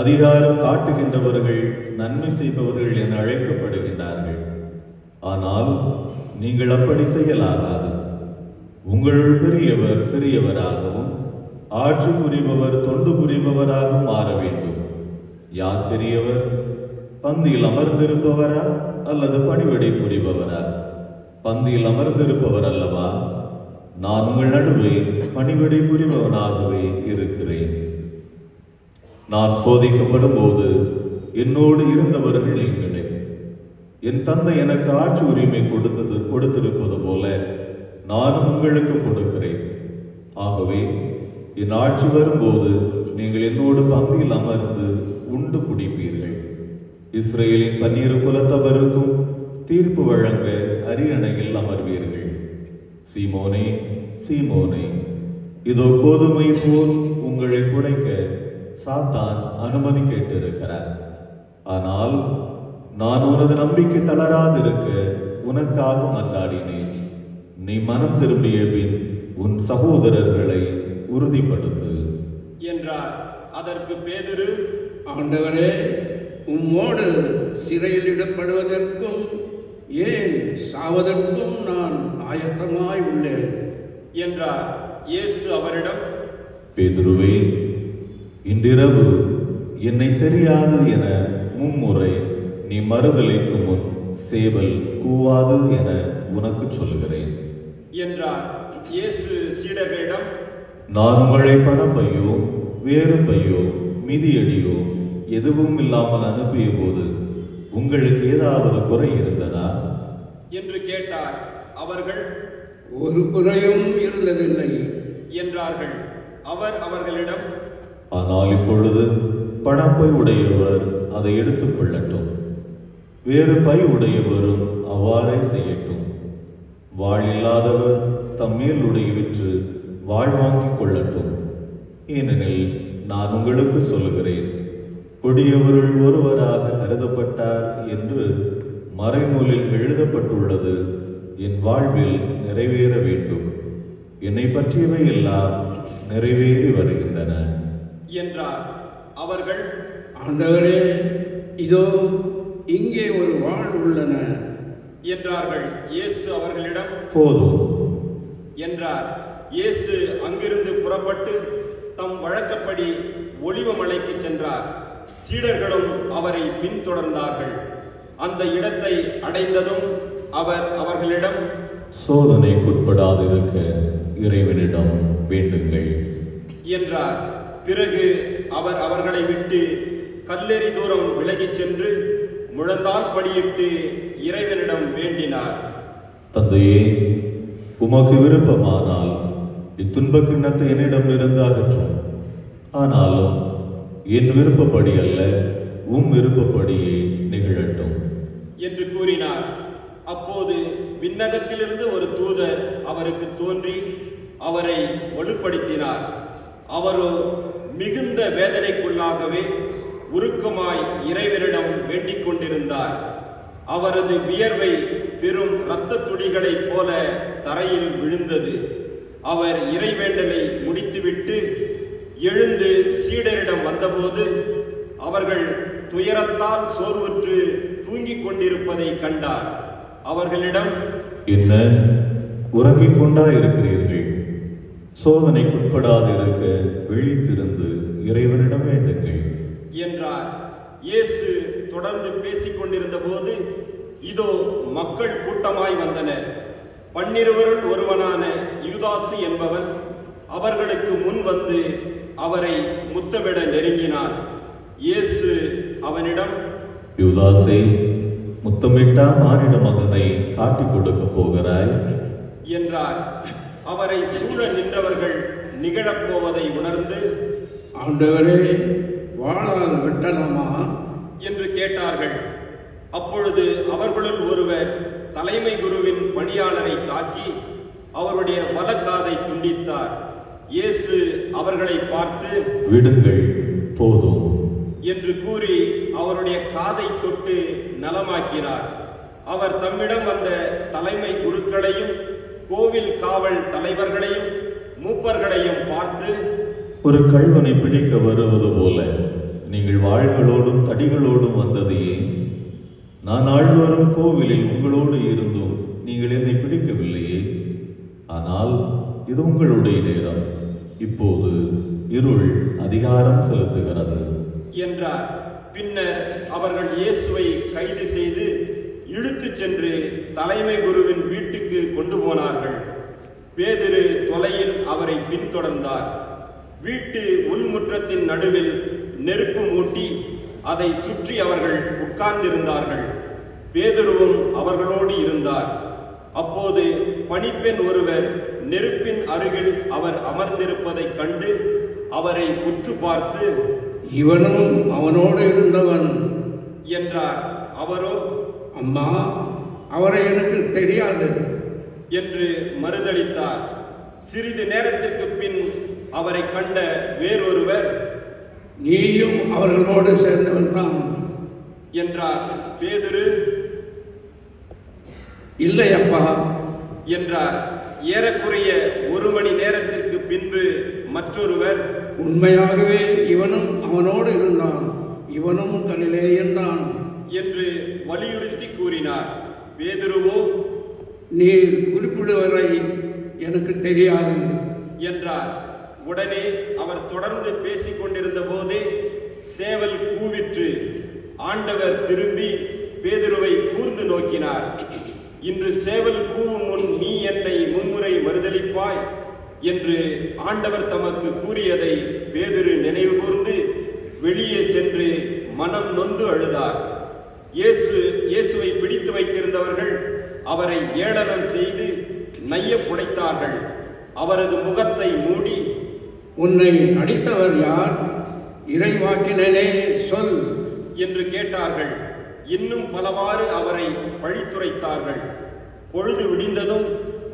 [SPEAKER 3] அதிகாரம் காட்டுகின்றவர்கள் நன்மை செய்பவர்கள் என அழைக்கப்படுகின்றார்கள். ஆனால் நீங்கள் அப்படி செய்யலாகாது. உங்களுள் பெரியவர் சிறியவராகவும் ஆட்சி புரிபவர் தொண்டு புரிபவராகவும் மாற வேண்டும். யார் பெரியவர்? பந்தியில் அமர்ந்திருப்பவரா அல்லது பணிவிடை புரிபவரா? பந்தியில் அமர்ந்திருப்பவர் அல்லவா? நான் உங்கள் நடுவே பணிவிடை புரிபவனாகவே இருக்கிறேன். நான் சோதிக்கப்படும் போது என்னோடு இருந்தவர்கள் நீங்களே. என் தந்தை எனக்கு ஆட்சி உரிமை கொடுத்திருப்பது போல நானும் உங்களுக்கு கொடுக்கிறேன். ஆகவே என் ஆட்சி வரும்போது நீங்கள் என்னோடு பந்தியில் அமர்ந்து உண்டு குடிப்பீர்கள். இஸ்ரேலின் 12 குலத்தவருக்கும் தீர்ப்பு வழங்க அரியணையில் அமர்வீர்கள். சீமோனே, சீமோனே, இதோ கோதுமை போல் உங்களை புடைக்க சாத்தான் அனுமதி கேட்டிருக்கிறார். ஆனால் நான் உனது நம்பிக்கை தளராதிருக்க உனக்காக மன்றாடினேன். நீ மனம் திரும்பிய பின் உன் சகோதரர்களை உறுதிப்படுத்து
[SPEAKER 9] என்றார். அதற்கு பேதுரு,
[SPEAKER 10] ஆண்டவரே, உம்மோடு சிறையில் இடப்படுவதற்கும் ஏன் சாவதற்கும் நான் ஆயத்தமாய் உள்ளேன்
[SPEAKER 9] என்றார். இயேசு அவரிடம்,
[SPEAKER 3] பேதுருவே, இன்றிரவு என்னை தெரியாது என மும்முறை நீ மறுதலைக்கு முன் சேவல் கூவாது என உனக்கு சொல்கிறேன்
[SPEAKER 9] என்றார். இயேசு சீடர்களிடம்,
[SPEAKER 3] நான் உங்களை பணப்பையோ வேறு பையோ மிதியடியோ எதுவும் இல்லாமல் அனுப்பிய போது உங்களுக்கு ஏதாவது குறை இருந்ததா
[SPEAKER 9] என்று கேட்டார். அவர்கள்,
[SPEAKER 10] ஒரு குறையும் இருந்ததில்லை
[SPEAKER 9] என்றார்கள். அவர் அவர்களிடம்,
[SPEAKER 3] ஆனால் இப்பொழுது பணப்பை உடையவர் அதை எடுத்துக் கொள்ளட்டும், வேறு பை உடையவரும் அவ்வாறே செய்யட்டும். வாழ் இல்லாதவர் தம்மேல் உடைய விற்று வாழ் வாங்கிக் கொள்ளட்டும். ஏனெனில் நான் உங்களுக்கு சொல்லுகிறேன், கொடியவருள் ஒருவராக கருதப்பட்டார் என்று மறைநூலில் எழுதப்பட்டுள்ளது என் வாழ்வில் நிறைவேற வேண்டும். என்னை பற்றியவை எல்லாம் நிறைவேறி வருகின்றன
[SPEAKER 9] என்றார். அவர்கள்,
[SPEAKER 10] ஆண்டவரே, இதோ இங்கே ஒரு வாழ் உள்ளன
[SPEAKER 9] என்றார்கள். இயேசு அவர்களிடம்,
[SPEAKER 3] போதும்
[SPEAKER 9] என்றார். இயேசு அங்கிருந்து புறப்பட்டு தம் வழக்கப்படி ஒலிவ மலைக்கு சென்றார். சீடர்களும் அவரை பின்தொடர்ந்தார்கள். அந்த இடத்தை அடைந்ததும் அவர் அவர்களிடம்,
[SPEAKER 3] சோதனைக்குட்படாதிருக்க இறைவனிடம் வேண்டுங்கள்
[SPEAKER 9] என்றார். பிறகு அவர் அவர்களை விட்டு கல்லெறி தூரம் விலகிச் சென்று முழந்தால் படியிட்டு இறைவனிடம் வேண்டினார்.
[SPEAKER 3] தந்தையே, உமக்கு விருப்பமானால் இத்துன்ப கிண்ணத்தை என்னிடமிருந்து அகற்றும். ஆனாலும் என் விருப்பப்படி அல்ல, உம் விருப்பப்படியே நிகழட்டும்
[SPEAKER 9] என்று கூறினார். அப்போது விண்ணகத்திலிருந்து ஒரு தூதர் அவருக்கு தோன்றி அவரை வலுப்படுத்தினார். அவரோ மிகுந்த வேதனைக்குள்ளாகவே உருக்கமாய் இறைவனிடம் வேண்டிக் கொண்டிருந்தார். அவரது வியர்வை பெரும் இரத்த துளிகளைப் போல தரையில் விழுந்தது. அவர் இறைவேண்டலை முடித்துவிட்டு எழுந்து சீடரிடம் வந்தபோது அவர்கள் துயரத்தால் சோர்வுற்று தூங்கிக் கொண்டிருப்பதை கண்டார். அவர்களிடம்,
[SPEAKER 3] என்ன உறங்கிக் கொண்டா இருக்கிறீர்கள்? சோதனைக்குட்படாதிருக்க விழித்திருந்து இறைவனிடம் வேண்டுங்கள்
[SPEAKER 9] என்றார். இயேசு தொடர்ந்து பேசிக் கொண்டிருந்த போது இதோ மக்கள் கூட்டமாய் வந்தனர். 12 ஒருவனான யூதாசு என்பவன் அவர்களுக்கு முன் வந்து அவரை முத்தமிட நெருங்கினான். இயேசு அவனிடம்,
[SPEAKER 3] யூதாசே, முத்தமிட்டா மானிட மகனை காட்டிக் கொடுக்க போகிறாய்
[SPEAKER 9] என்றார். அவரை சூழ நின்றவர்கள் நிகழப்போவதை உணர்ந்து,
[SPEAKER 10] ஆண்டவரே, வாளால் வெட்டலாமா
[SPEAKER 9] என்று கேட்டார்கள். அப்பொழுது அவர்களுள் ஒருவர் தலைமை குருவின் பணியாளரை தாக்கி அவருடைய வலக்காதை துண்டித்தார். இயேசு அவர்களை பார்த்து,
[SPEAKER 3] விடுங்கள், போதும்
[SPEAKER 9] என்று கூறி அவருடைய காதை தொட்டு நலமாக்கினார். அவர் தம்மிடம் வந்த தலைமை குருக்களையும் கோவில் காவல் தலைவர்களையும் மூப்பர்களையும் பார்த்து,
[SPEAKER 3] ஒரு கள்வனை பிடிக்க வருவது போல நீங்கள் வாள்களோடும் தடிகளோடும் வந்தது ஏன்? நான் ஆழ்வரும் கோவிலில் உங்களோடு இருந்தும் நீங்கள் என்னை பிடிக்கவில்லையே. ஆனால் இது உங்களுடைய நேரம். இப்போது இருள் அதிகாரம் செலுத்துகிறது
[SPEAKER 9] என்றார். பின்னர் அவர்கள் இயேசுவை கைது செய்து இழுத்துச் சென்று தலைமை குருவின் வீட்டுக்கு கொண்டு போனார்கள். பேதுரு தொலையில் அவரை பின்தொடர்ந்தார். வீட்டு உள்முற்றத்தின் நடுவில் நெருப்பு மூட்டி அதை சுற்றி அவர்கள் உட்கார்ந்திருந்தார்கள். பேதுருவும் அவர்களோடு இருந்தார். அப்போது பணிப்பெண் ஒருவர் நெருப்பின் அருகில் அவர் அமர்ந்திருப்பதைக் கண்டு அவரை உற்று பார்த்து,
[SPEAKER 10] இவனும் அவனோடு இருந்தவன்
[SPEAKER 9] என்றார். அவரோ,
[SPEAKER 10] அம்மா, அவரை எனக்கு தெரியாது
[SPEAKER 9] என்று மறுதளித்தார். சிறிது நேரத்திற்கு பின் அவரை கண்ட வேறொருவர்,
[SPEAKER 10] நீயும் அவர்களோடு சேர்ந்தவன் தான்
[SPEAKER 9] என்றார். பேதுரு,
[SPEAKER 10] இல்லை அப்பா
[SPEAKER 9] என்றார். ஏறக்குறைய 1 மணி நேரத்திற்கு பின்பு மற்றொருவர்,
[SPEAKER 10] உண்மையாகவே இவனும் அவனோடு இருந்தான், இவனும் கலிலேயன் தான்
[SPEAKER 9] என்று வலியுறுத்தி கூறினார். பேதுருவோ,
[SPEAKER 10] நீர் குறிப்பிடுவரை எனக்கு தெரியாது
[SPEAKER 9] என்றார். உடனே அவர் தொடர்ந்து பேசிக் கொண்டிருந்த போதே சேவல் கூவிற்று. ஆண்டவர் திரும்பி பேதுருவை கூர்ந்து நோக்கினார். இன்று சேவல் கூவும் முன் நீ என்னை முன்முறை மறுதளிப்பாய் என்று ஆண்டவர் தமக்கு கூறியதை பேதுரு நினைவு கூர்ந்து வெளியே சென்று மனம் நொந்து அழுதார். இயேசுவை பிடித்து வைத்திருந்தவர்கள் அவரை ஏளனம் செய்து நைய புடைத்தார்கள். அவரது முகத்தை மூடி,
[SPEAKER 10] உன்னை அடித்தவர் யார்? இறைவாக்கினனே சொல்
[SPEAKER 9] என்று கேட்டார்கள். இன்னும் பலவாறு அவரை பழித்துரைத்தார்கள். பொழுது விடிந்ததும்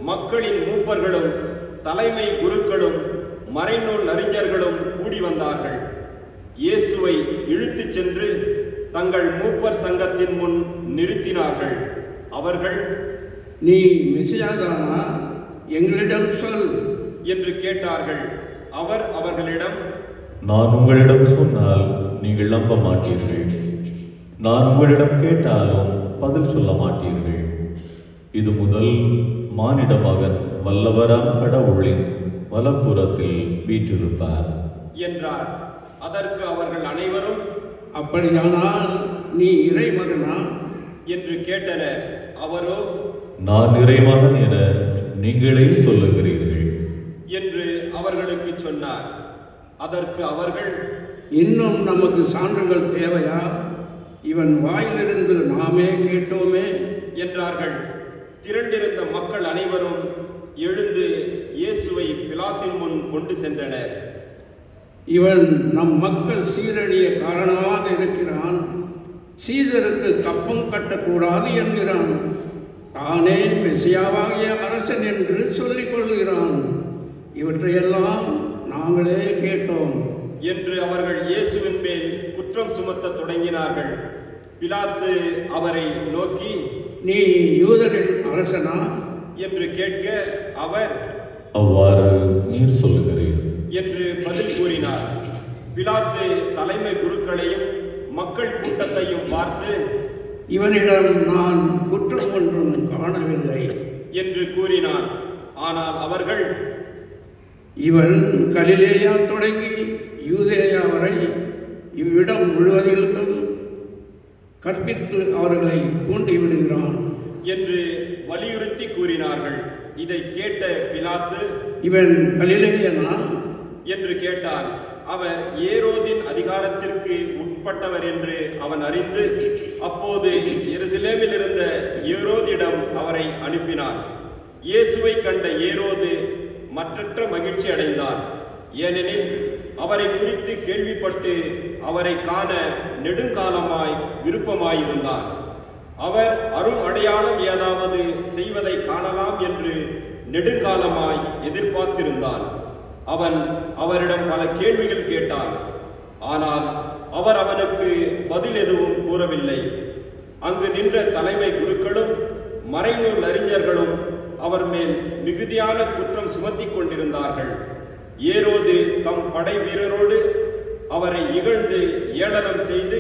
[SPEAKER 9] மக்களின் மூப்பர்களும் தலைமை குருக்களும் மறைநூல் அறிஞர்களும் கூடி வந்தார்கள். இயேசுவை இழுத்துச் சென்று தங்கள் மூப்பர் சங்கத்தின் முன் நிறுத்தினார்கள். அவர்கள்,
[SPEAKER 10] நீ மெசியாதானா? எங்களிடம் சொல்
[SPEAKER 9] என்று கேட்டார்கள். அவர் அவர்களிடம்,
[SPEAKER 3] நான் உங்களிடம் சொன்னால் நீங்கள் நம்ப மாட்டீர்கள். நான் உங்களிடம் கேட்டாலும் பதில் சொல்ல மாட்டீர்கள். இது முதல் மானிட மகன் வல்லவராம் கடவுளின் வலப்புறத்தில் வீற்றிருப்பார்
[SPEAKER 9] என்றார். அதற்கு அவர்கள் அனைவரும்,
[SPEAKER 10] அப்படியானால் நீ இறைமகனா
[SPEAKER 9] என்று கேட்டனர். அவரோ,
[SPEAKER 3] நான் இறைமகன் என நீங்களே சொல்லுகிறீர்கள்
[SPEAKER 9] என்று அவர்களுக்கு சொன்னார். அதற்கு அவர்கள்,
[SPEAKER 10] இன்னும் நமக்கு சான்றுகள் தேவையா? இவன் வாயிலிருந்து நாமே கேட்டோமே
[SPEAKER 9] என்றார்கள். திரண்டிருந்த மக்கள் அனைவரும் எழுந்து இயேசுவை பிலாத்தின் முன் கொண்டு சென்றனர்.
[SPEAKER 10] இவன் நம் மக்கள் சீரழிய காரணமாக இருக்கிறான், சீசருக்கு கப்பம் கட்டக்கூடாது என்கிறான், தானே மெசியாவாகிய அரசன் என்று சொல்லிக் கொள்கிறான். இவற்றையெல்லாம் நாங்களே கேட்டோம்
[SPEAKER 9] என்று அவர்கள் இயேசுவின் மேல் குற்றம் சுமத்த தொடங்கினார்கள். பிலாத்து அவரை நோக்கி,
[SPEAKER 10] நீ யூதரின் அரசனா
[SPEAKER 9] என்று கேட்க அவர்,
[SPEAKER 3] அவ்வாறு நீர் சொல்லுகிறீர்
[SPEAKER 9] என்று பதில் கூறினார். பிலாத்து தலைமை குருக்களையும் மக்கள் கூட்டத்தையும் பார்த்து,
[SPEAKER 10] இவனிடம் நான் குற்றம் ஒன்றும் காணவில்லை
[SPEAKER 9] என்று கூறினான். ஆனால் அவர்கள்,
[SPEAKER 10] இவன் கலிலேயா தொடங்கி யூதேயா வரை இவ்விடம் முழுவதிலும் கற்பித்து அவர்களை தூண்டி விடுகிறான்
[SPEAKER 9] என்று வலியுறுத்தி கூறினார்கள். இதை கேட்ட பிலாத்து,
[SPEAKER 10] இவன் கலிலேயனா
[SPEAKER 9] என்று கேட்டான். அவர் ஏரோதின் அதிகாரத்திற்கு உட்பட்டவர் என்று அவன் அறிந்து, அப்போது எருசலேமில் இருந்த ஏரோதிடம் அவரை அனுப்பினான். இயேசுவை கண்ட ஏரோது மற்றற்ற மகிழ்ச்சி அடைந்தான். ஏனெனில் அவரை குறித்து கேள்விப்பட்டு அவரை காண நெடுங்காலமாய் விருப்பமாயிருந்தான். அவர் அரும் அடையாளம் ஏதாவது செய்வதை காணலாம் என்று நெடுங்காலமாய் எதிர்பார்த்திருந்தான். அவன் அவரிடம் பல கேள்விகள் கேட்டான். ஆனால் அவர் அவனுக்கு பதில் எதுவும் கூறவில்லை. அங்கு நின்ற தலைமை குருக்களும் மறைநூல் அறிஞர்களும் அவர் மேல் மிகுதியான குற்றம் சுமத்தி கொண்டிருந்தார்கள். ஏரோது தம் படை வீரரோடு அவரை இகழ்ந்து ஏளனம் செய்து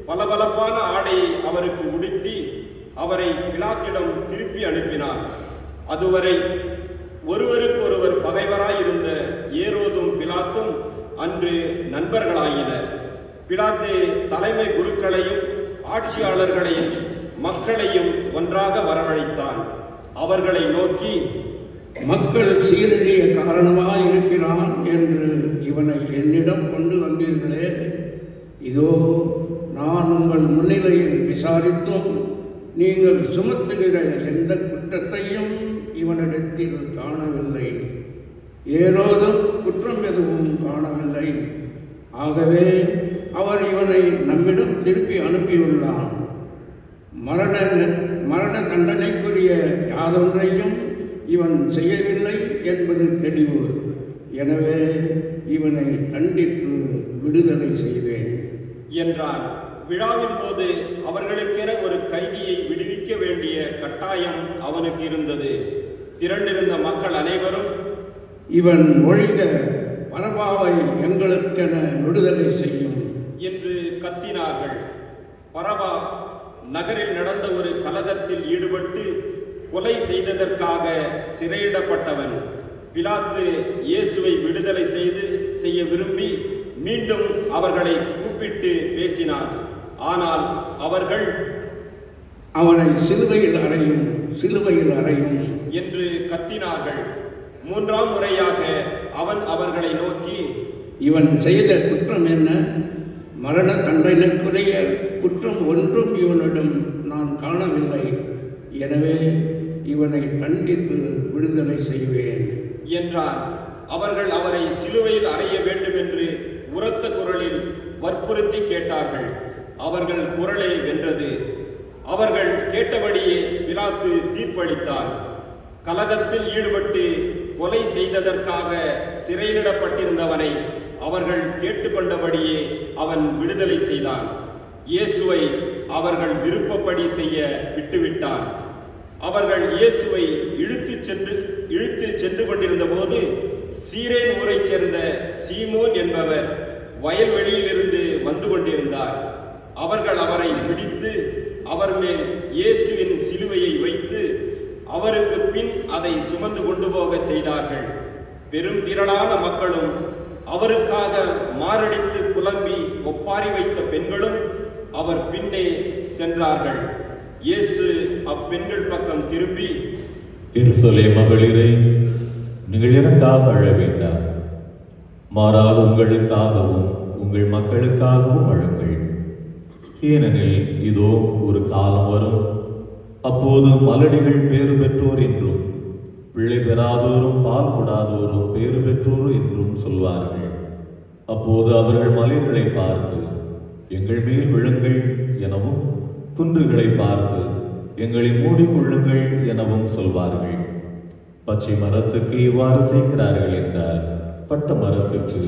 [SPEAKER 9] பளபளப்பான ஆடையை அவருக்கு உடுத்தி அவரை பிலாத்திடம் திருப்பி அனுப்பினார். அதுவரை ஒருவருக்கொருவர் பகைவராயிருந்த ஏரோதும் பிலாத்தும் அன்று நண்பர்களாயினர். பிலாத்து தலைமை குருக்களையும் ஆட்சியாளர்களையும் மக்களையும் ஒன்றாக வரவழைத்தான். அவர்களை நோக்கி,
[SPEAKER 10] மக்கள் சீரழிய காரணமாக இருக்கிறான் என்று இவனை என்னிடம் கொண்டு வந்தீர்களே, இதோ நான் உங்கள் முன்னிலையில் விசாரித்தும் நீங்கள் சுமத்துகிற எந்த குற்றத்தையும் இவனிடத்தில் காணவில்லை. ஏரோதும் குற்றம் எதுவும் காணவில்லை. ஆகவே அவர் இவனை நம்மிடம் திருப்பி அனுப்பியுள்ளார். மரண தண்டனைக்குரிய யாதொன்றையும் இவன் செய்யவில்லை என்பது தெளிவு. எனவே இவனை தண்டித்து விடுதலை செய்வேன்
[SPEAKER 9] என்றார். விழாவின் போது அவர்களுக்கென ஒரு கைதியை விடுவிக்க வேண்டிய கட்டாயம் அவனுக்கு இருந்தது. திரண்டிருந்த மக்கள் அனைவரும்,
[SPEAKER 10] இவன் ஒழிக, பரபாவை எங்களுக்கென விடுதலை செய்யும்
[SPEAKER 9] என்று கத்தினார்கள். பரபா நகரில் நடந்த ஒரு கலகத்தில் ஈடுபட்டு கொலை செய்ததற்காக சிறையிடப்பட்டவன். பிலாத்து இயேசுவை விடுதலை செய்ய விரும்பி மீண்டும் அவர்களை கூப்பிட்டு பேசினார். ஆனால் அவர்கள்,
[SPEAKER 10] அவனை சிலுவையில் அறையும், சிலுவையில் அறையும்
[SPEAKER 9] என்று கத்தினார்கள். மூன்றாம் முறையாக அவன் அவர்களை நோக்கி,
[SPEAKER 10] இவன் செய்த குற்றம் என்ன? மரண தண்டனைக்குரிய குற்றம் ஒன்றும் இவனிடம் நான் காணவில்லை. எனவே இவனை தண்டித்து விடுதலை செய்வேன்
[SPEAKER 9] என்றான். அவர்கள் அவரை சிலுவையில் அறைய வேண்டும் என்று உரத்த குரலில் வற்புறுத்தி கேட்டார்கள். அவர்கள் குரலே வென்றது. அவர்கள் கேட்டபடியே பிலாத்து தீர்ப்பளித்தார். கலகத்தில் ஈடுபட்டு கொலை செய்ததற்காக சிறையிடப்பட்டிருந்தவனை அவர்கள் கேட்டுக்கொண்டபடியே அவன் விடுதலை செய்தான். இயேசுவை அவர்கள் விருப்பப்படி செய்ய விட்டுவிட்டான். அவர்கள் இயேசுவை இழுத்து சென்று கொண்டிருந்த போது சீரேன் ஊரைச் சேர்ந்த சீமோன் என்பவர் வயல்வெளியிலிருந்து வந்து கொண்டிருந்தார். அவர்கள் அவரை பிடித்து அவர் மேல் இயேசுவின் சிலுவையை வைத்து அவருக்கு பின் அதை சுமந்து கொண்டு போக செய்தார்கள். பெரும் திரளான மக்களும் அவருக்காக மாரடித்து புலம்பி ஒப்பாரி வைத்த பெண்களும் அவர் பின்னே சென்றார்கள். இயேசு அப்பெண்கள் பக்கம் திரும்பி,
[SPEAKER 3] எருசலேம் மகளிரே, நீங்கள் எனக்காக அழ வேண்டாம், மாறாக உங்களுக்காகவும் உங்கள் மக்களுக்காகவும் அழுங்கள். ஏனெனில் இதோ ஒரு காலம் வரும், அப்போது மலடிகள் பேறு பெற்றோர் என்றும் பிள்ளை பெறாதோரும் பால் கொடாதோரும் பேறு பெற்றோர் என்றும் சொல்வார்கள். அப்போது அவர்கள் மலைகளை பார்த்து எங்கள் மேல் விழுங்கள் எனவும், குன்றுகளை பார்த்து எங்களை மூடிக்கொள்ளுங்கள் எனவும் சொல்வார்கள். பச்சை மரத்துக்கு இவ்வாறு செய்கிறார்கள் என்றால் பட்ட மரத்துக்கு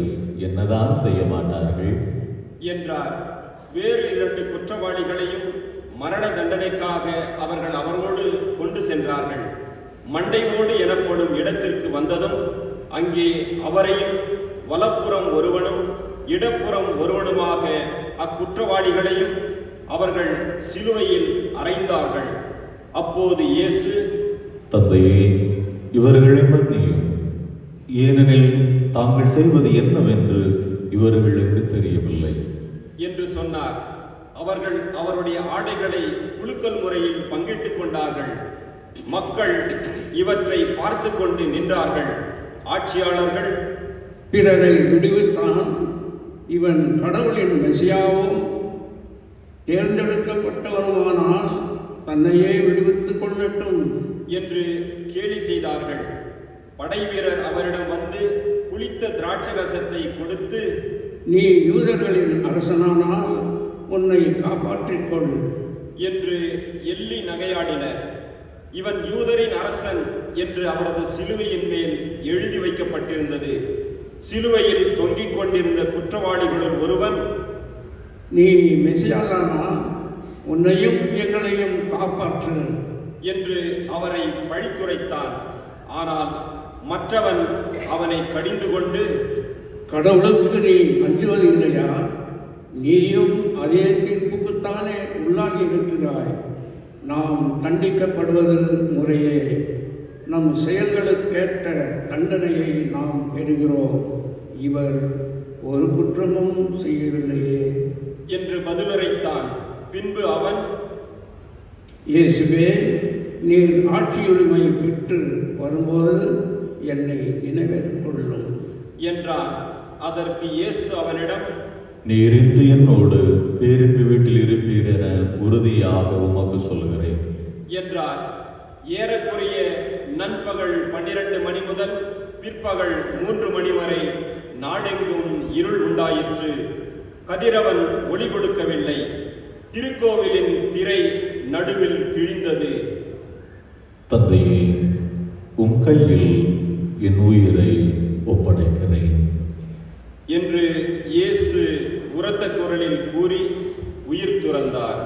[SPEAKER 3] என்னதான் செய்ய மாட்டார்கள்
[SPEAKER 9] என்றார். வேறு 2 குற்றவாளிகளையும் மரண தண்டனைக்காக அவர்கள் அவரோடு கொண்டு சென்றார்கள். மண்டை ஓடு எனப்படும் இடத்திற்கு வந்ததும் அங்கே அவரையும் வலப்புறம் ஒருவனும் இடப்புறம் ஒருவனுமாக அக்குற்றவாளிகளையும் அவர்கள் சிலுவையில் அறைந்தார்கள். அப்போது இயேசு,
[SPEAKER 3] தந்தையே, இவர்களை மன்னியும், ஏனெனில் தாங்கள் செய்வது என்னவென்று இவர்களுக்கு தெரியவில்லை
[SPEAKER 9] என்று சொன்னார். அவர்கள் அவருடைய ஆடைகளை குலுக்கல் முறையில் பங்கிட்டுக் கொண்டார்கள். மக்கள் இவற்றை பார்த்து கொண்டு நின்றார்கள். ஆட்சியாளர்கள்,
[SPEAKER 10] பிறரை விடுவித்தான், இவன் கடவுளின் மெசியாவும் தேர்ந்தெடுக்கப்பட்டவருமானால் தன்னையே விடுவித்துக் கொள்ளட்டும்
[SPEAKER 9] என்று கேலி செய்தார்கள். படைவீரர் அவரிடம் வந்து புளித்த திராட்சை ரசத்தை கொடுத்து,
[SPEAKER 10] நீ யூதர்களின் அரசனானால் உன்னை காப்பாற்றிக் கொள்
[SPEAKER 9] என்று எள்ளி நகையாடினர். இவன் யூதரின் அரசன் என்று அவரது சிலுவையின் மேல் எழுதி வைக்கப்பட்டிருந்தது. சிலுவையில் தொங்கிக் கொண்டிருந்த குற்றவாளிகளுள் ஒருவன்,
[SPEAKER 10] நீ மெசியாதானா, உன்னையும் எங்களையும் காப்பாற்று
[SPEAKER 9] என்று அவரை பழித்துரைத்தான். ஆனால் மற்றவன் அவனை கடிந்து கொண்டு,
[SPEAKER 10] கடவுளுக்கு நீ அஞ்சுவதில்லையா? நீயும் அதே தீர்ப்புக்குத்தானே உள்ளாகி இருக்கிறாய். நாம் தண்டிக்கப்படுவது முறையே, நம் செயல்களுக்கேற்ற தண்டனையை நாம் பெறுகிறோம். இவர் ஒரு குற்றமும் செய்யவில்லையே
[SPEAKER 9] என்று பதிலுரைத்தான். பின்பு அவன்,
[SPEAKER 10] இயேசுவே, நீர் ஆட்சியுரிமை பெற்று வரும்போது என்னை நினைவேற்கொள்ளும்
[SPEAKER 9] என்றான். அதற்கு இயேசு அவனிடம்,
[SPEAKER 3] நீர் இன்று என்னோடு பேரின்பு வீட்டில் இருப்பீர் என உறுதியாக உமக்கு சொல்கிறேன்
[SPEAKER 9] என்றார். ஏறக்குறைய நண்பகல் 12 மணி முதல் பிற்பகல் 3 மணி வரை நாடெங்கும் இருள் உண்டாயிற்று. கதிரவன் ஒளி கொடுக்கவில்லை. திருக்கோவிலின் திரை நடுவில் கிழிந்தது.
[SPEAKER 3] தந்தையே, உம் கையில் என் உயிரை ஒப்படைக்கிறேன்
[SPEAKER 9] என்று இயேசு உரத்த குரலில் கூறி உயிர் துறந்தார்.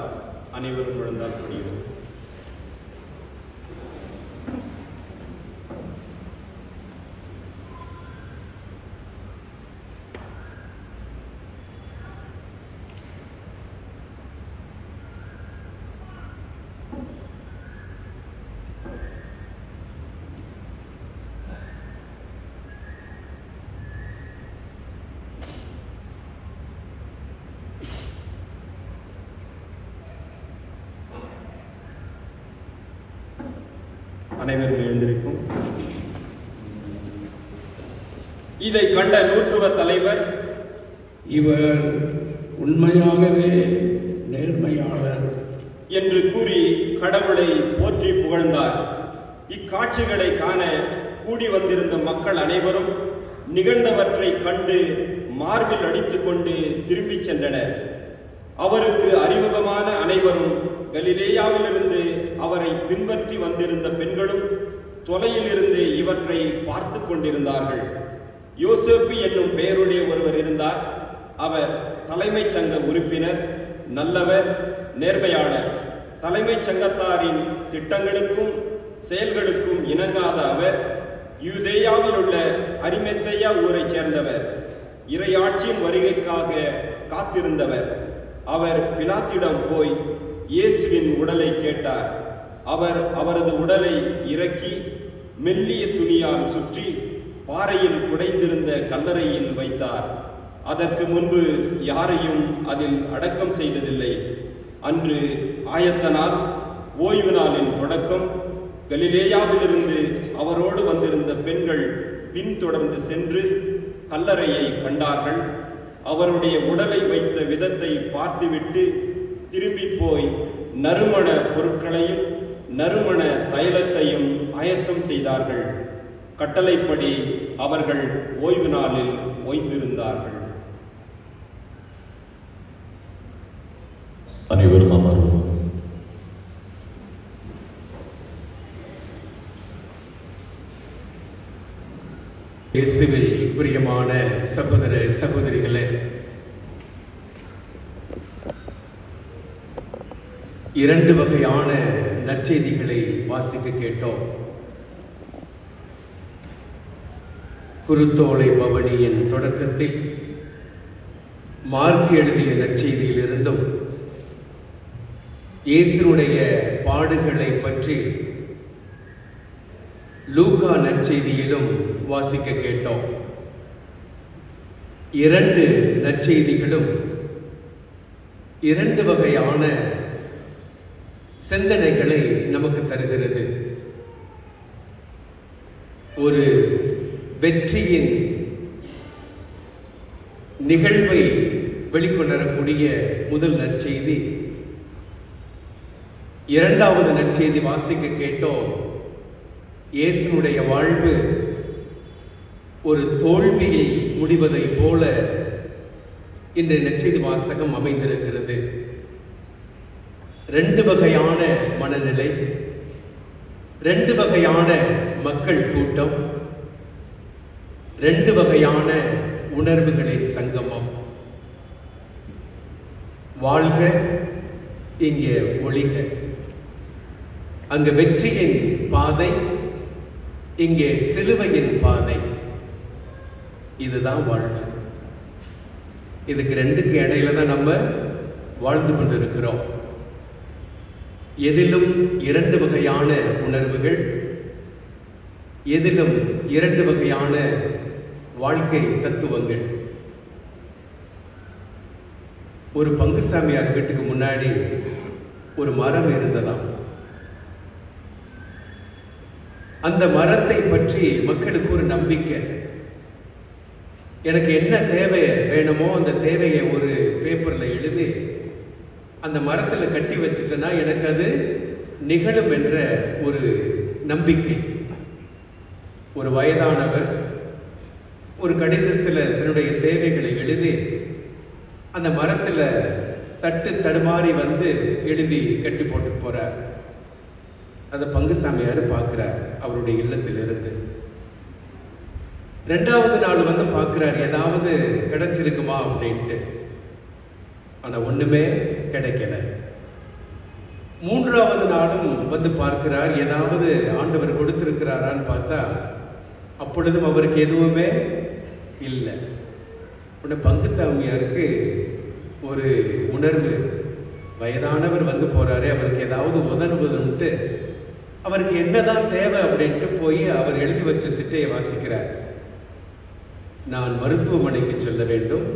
[SPEAKER 9] அனைவரும் விழுந்தால் படியும். அனைவரும் எழுந்திருக்கும். இதை கண்ட நூற்றுவ தலைவர்,
[SPEAKER 10] இவர் உண்மையாகவே நேர்மையாளர்
[SPEAKER 9] என்று கூறி கடவுளை போற்றி புகழ்ந்தார். இக்காட்சிகளை காண கூடி வந்திருந்த மக்கள் அனைவரும் நிகழ்ந்தவற்றை கண்டு மார்பில் அடித்துக் கொண்டு திரும்பிச் சென்றனர். அவருக்கு அறிமுகமான அனைவரும் கலிலேயாவிலிருந்து அவரை பின்பற்றி வந்திருந்த பெண்களும் தொலையிலிருந்து இவற்றை பார்த்து கொண்டிருந்தார்கள். யோசேப்பு என்னும் பெயருடைய ஒருவர் இருந்தார். அவர் தலைமைச் சங்க உறுப்பினர், நல்லவர், நேர்மையாளர். தலைமைச் சங்கத்தாரின் திட்டங்களுக்கும் செயல்களுக்கும் இணங்காத அவர் யூதேயாவில் உள்ள அரிமத்தேயா ஊரைச் சேர்ந்தவர். இறையாட்சியின் வருகைக்காக காத்திருந்தவர். அவர் பிலாத்திடம் போய் இயேசுவின் உடலை கேட்டார். அவர் அவரது உடலை இறக்கி மெல்லிய துணியால் சுற்றி பாறையில் குடைந்திருந்த கல்லறையில் வைத்தார். அதற்கு முன்பு யாரையும் அதில் அடக்கம் செய்ததில்லை. அன்று ஆயத்த நாள், ஓய்வு நாளின் தொடக்கம். கலிலேயாவிலிருந்து அவரோடு வந்திருந்த பெண்கள் பின்தொடர்ந்து சென்று கல்லறையை கண்டார்கள். அவருடைய உடலை வைத்த விதத்தை பார்த்துவிட்டு திரும்பி போய் நறுமண பொருட்களையும் நறுமண தைலத்தையும் ஆயத்தம் செய்தார்கள். கட்டளைப்படி அவர்கள் ஓய்வு நாளில் ஓய்ந்திருந்தார்கள்.
[SPEAKER 3] அனைவரும் அமர்வோம்.
[SPEAKER 2] இயேசுவில் பிரியமான சகோதர சகோதரிகளே, இரண்டு வகையான நற்செய்திகளை வாசிக்க கேட்டோம். குருத்தோலை பவனியின் தொடக்கத்தில் மார்க் எழுதிய நற்செய்தியிலிருந்தும் இயேசுனுடைய பாடுகளை பற்றி லூக்கா நற்செய்தியிலும் வாசிக்க கேட்டோம். இரண்டு நற்செய்திகளும் இரண்டு வகையான சிந்தனைகளை நமக்கு தருகிறது. ஒரு வெற்றியின் நிகழ்வை வெளிக்கொணரக்கூடிய முதல் நற்செய்தி. இரண்டாவது நற்செய்தி வாசிக்க கேட்டோம். இயேசுனுடைய வாழ்வு ஒரு தோல்வியில் முடிவதை போல இன்றைய நற்செய்தி வாசகம் அமைந்திருக்கிறது. ரெண்டு வகையான மனநிலை, ரெண்டு வகையான மக்கள் கூட்டம், ரெண்டு வகையான உணர்வுகளின் சங்கமம். வாழ்க, இங்கே ஒளிக. அங்கு வெற்றியின் பாதை, இங்கே சிலுவையின் பாதை. இதுதான் வாழ்வு. இதுக்கு ரெண்டுக்கு இடையில தான் நம்ம வாழ்ந்து கொண்டிருக்கிறோம். எதிலும் இரண்டு வகையான உணர்வுகள், எதிலும் இரண்டு வகையான வாழ்க்கை தத்துவங்கள். ஒரு பங்குசாமியார் வீட்டுக்கு முன்னாடி ஒரு மரம் இருந்ததாம். அந்த மரத்தை பற்றி மக்களுக்கு ஒரு நம்பிக்கை.
[SPEAKER 11] எனக்கு என்ன தேவை வேணுமோ அந்த தேவையை ஒரு பேப்பரில் எழுதி அந்த மரத்தில் கட்டி வச்சுட்டேன்னா எனக்கு அது நிகழும் என்ற ஒரு நம்பிக்கை. ஒரு வயதானவர் ஒரு கடிதத்தில் தன்னுடைய தேவைகளை எழுதி அந்த மரத்தில் தட்டு தடுமாறி வந்து எழுதி கட்டி போட்டு போகிறார். அதை பங்குசாமியார் பார்க்குறார் அவருடைய இல்லத்திலிருந்து. 2வது நாள் வந்து பார்க்குறார் ஏதாவது கிடைச்சிருக்குமா அப்படின்ட்டு. ஆனால் ஒன்றுமே கிடைக்கல. 3வது நாளும் வந்து பார்க்கிறார் ஏதாவது ஆண்டவர் கொடுத்திருக்கிறாரான்னு பார்த்தா அப்பொழுதும் அவருக்கு எதுவுமே இல்லை. உடனே பங்குசாமியாருக்கு ஒரு உணர்வு, வயதானவர் வந்து போறாரு, அவருக்கு ஏதாவது உதவுதுன்ட்டு அவருக்கு என்னதான் தேவை அப்படின்ட்டு போய் அவர் எழுதி வச்ச சிட்டையை வாசிக்கிறார். நான் மருத்துவமனைக்கு செல்ல வேண்டும்,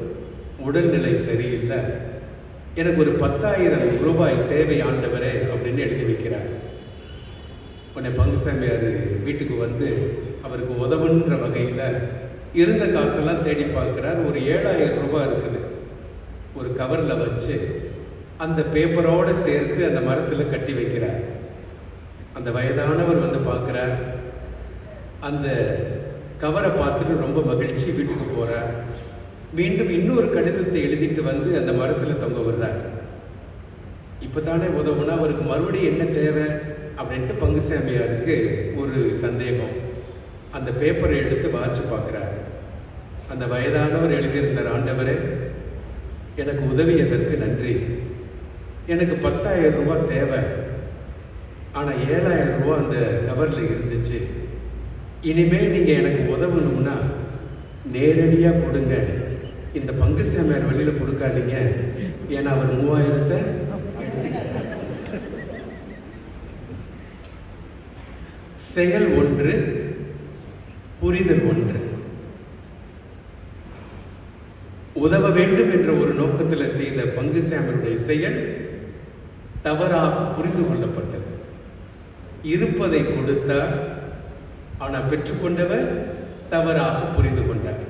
[SPEAKER 11] உடல்நிலை சரியில்லை, எனக்கு ஒரு 10,000 ரூபாய் தேவை ஆண்டவரே அப்படின்னு எழுதி வைக்கிறார். உடனே பங்குசாமியார் வீட்டுக்கு வந்து அவருக்கு உதவுன்ற வகையில் இருந்த காசெல்லாம் தேடி பார்க்குறார். ஒரு 7,000 ரூபாய் இருக்குது. ஒரு கவரில் வச்சு அந்த பேப்பரோடு சேர்த்து அந்த மரத்தில் கட்டி வைக்கிறார். அந்த வயதானவர் வந்து பார்க்குறார். அந்த கவரை பார்த்துட்டு ரொம்ப மகிழ்ச்சி வீட்டுக்கு போகிறார். மீண்டும் இன்னொரு கடிதத்தை எழுதிட்டு வந்து அந்த மரத்தில் தொங்க விடுறார். இப்போ தானே உதவுனா அவருக்கு மறுபடியும் என்ன தேவை அப்படின்ட்டு பங்குசாமியாருக்கு ஒரு சந்தேகம். அந்த பேப்பரை எடுத்து வாட்சி பார்க்குறார். அந்த வயதானவர் எழுதியிருந்தார், ஆண்டவரே எனக்கு உதவியதற்கு நன்றி, எனக்கு 10,000 ரூபாய் தேவை, ஆனால் 7,000 ரூபாய் அந்த கவரில் இருந்துச்சு, இனிமேல் நீங்கள் எனக்கு உதவணும்னா நேரடியாக கொடுங்க, இந்த பங்குசாமியார் வெளியில் கொடுக்காதீங்க, ஏன்னா அவர் 3,000 எடுத்துக்கிட்டார். செயல் ஒன்று, புரிதல் ஒன்று. உதவ வேண்டும் என்ற ஒரு நோக்கத்தில் செய்த பங்குசாமியருடைய செயல் தவறாக புரிந்து கொள்ளப்பட்டது. இருப்பதை கொடுத்தார், ஆனால் பெற்றுக்கொண்டவர் தவறாக புரிந்து கொண்டார்.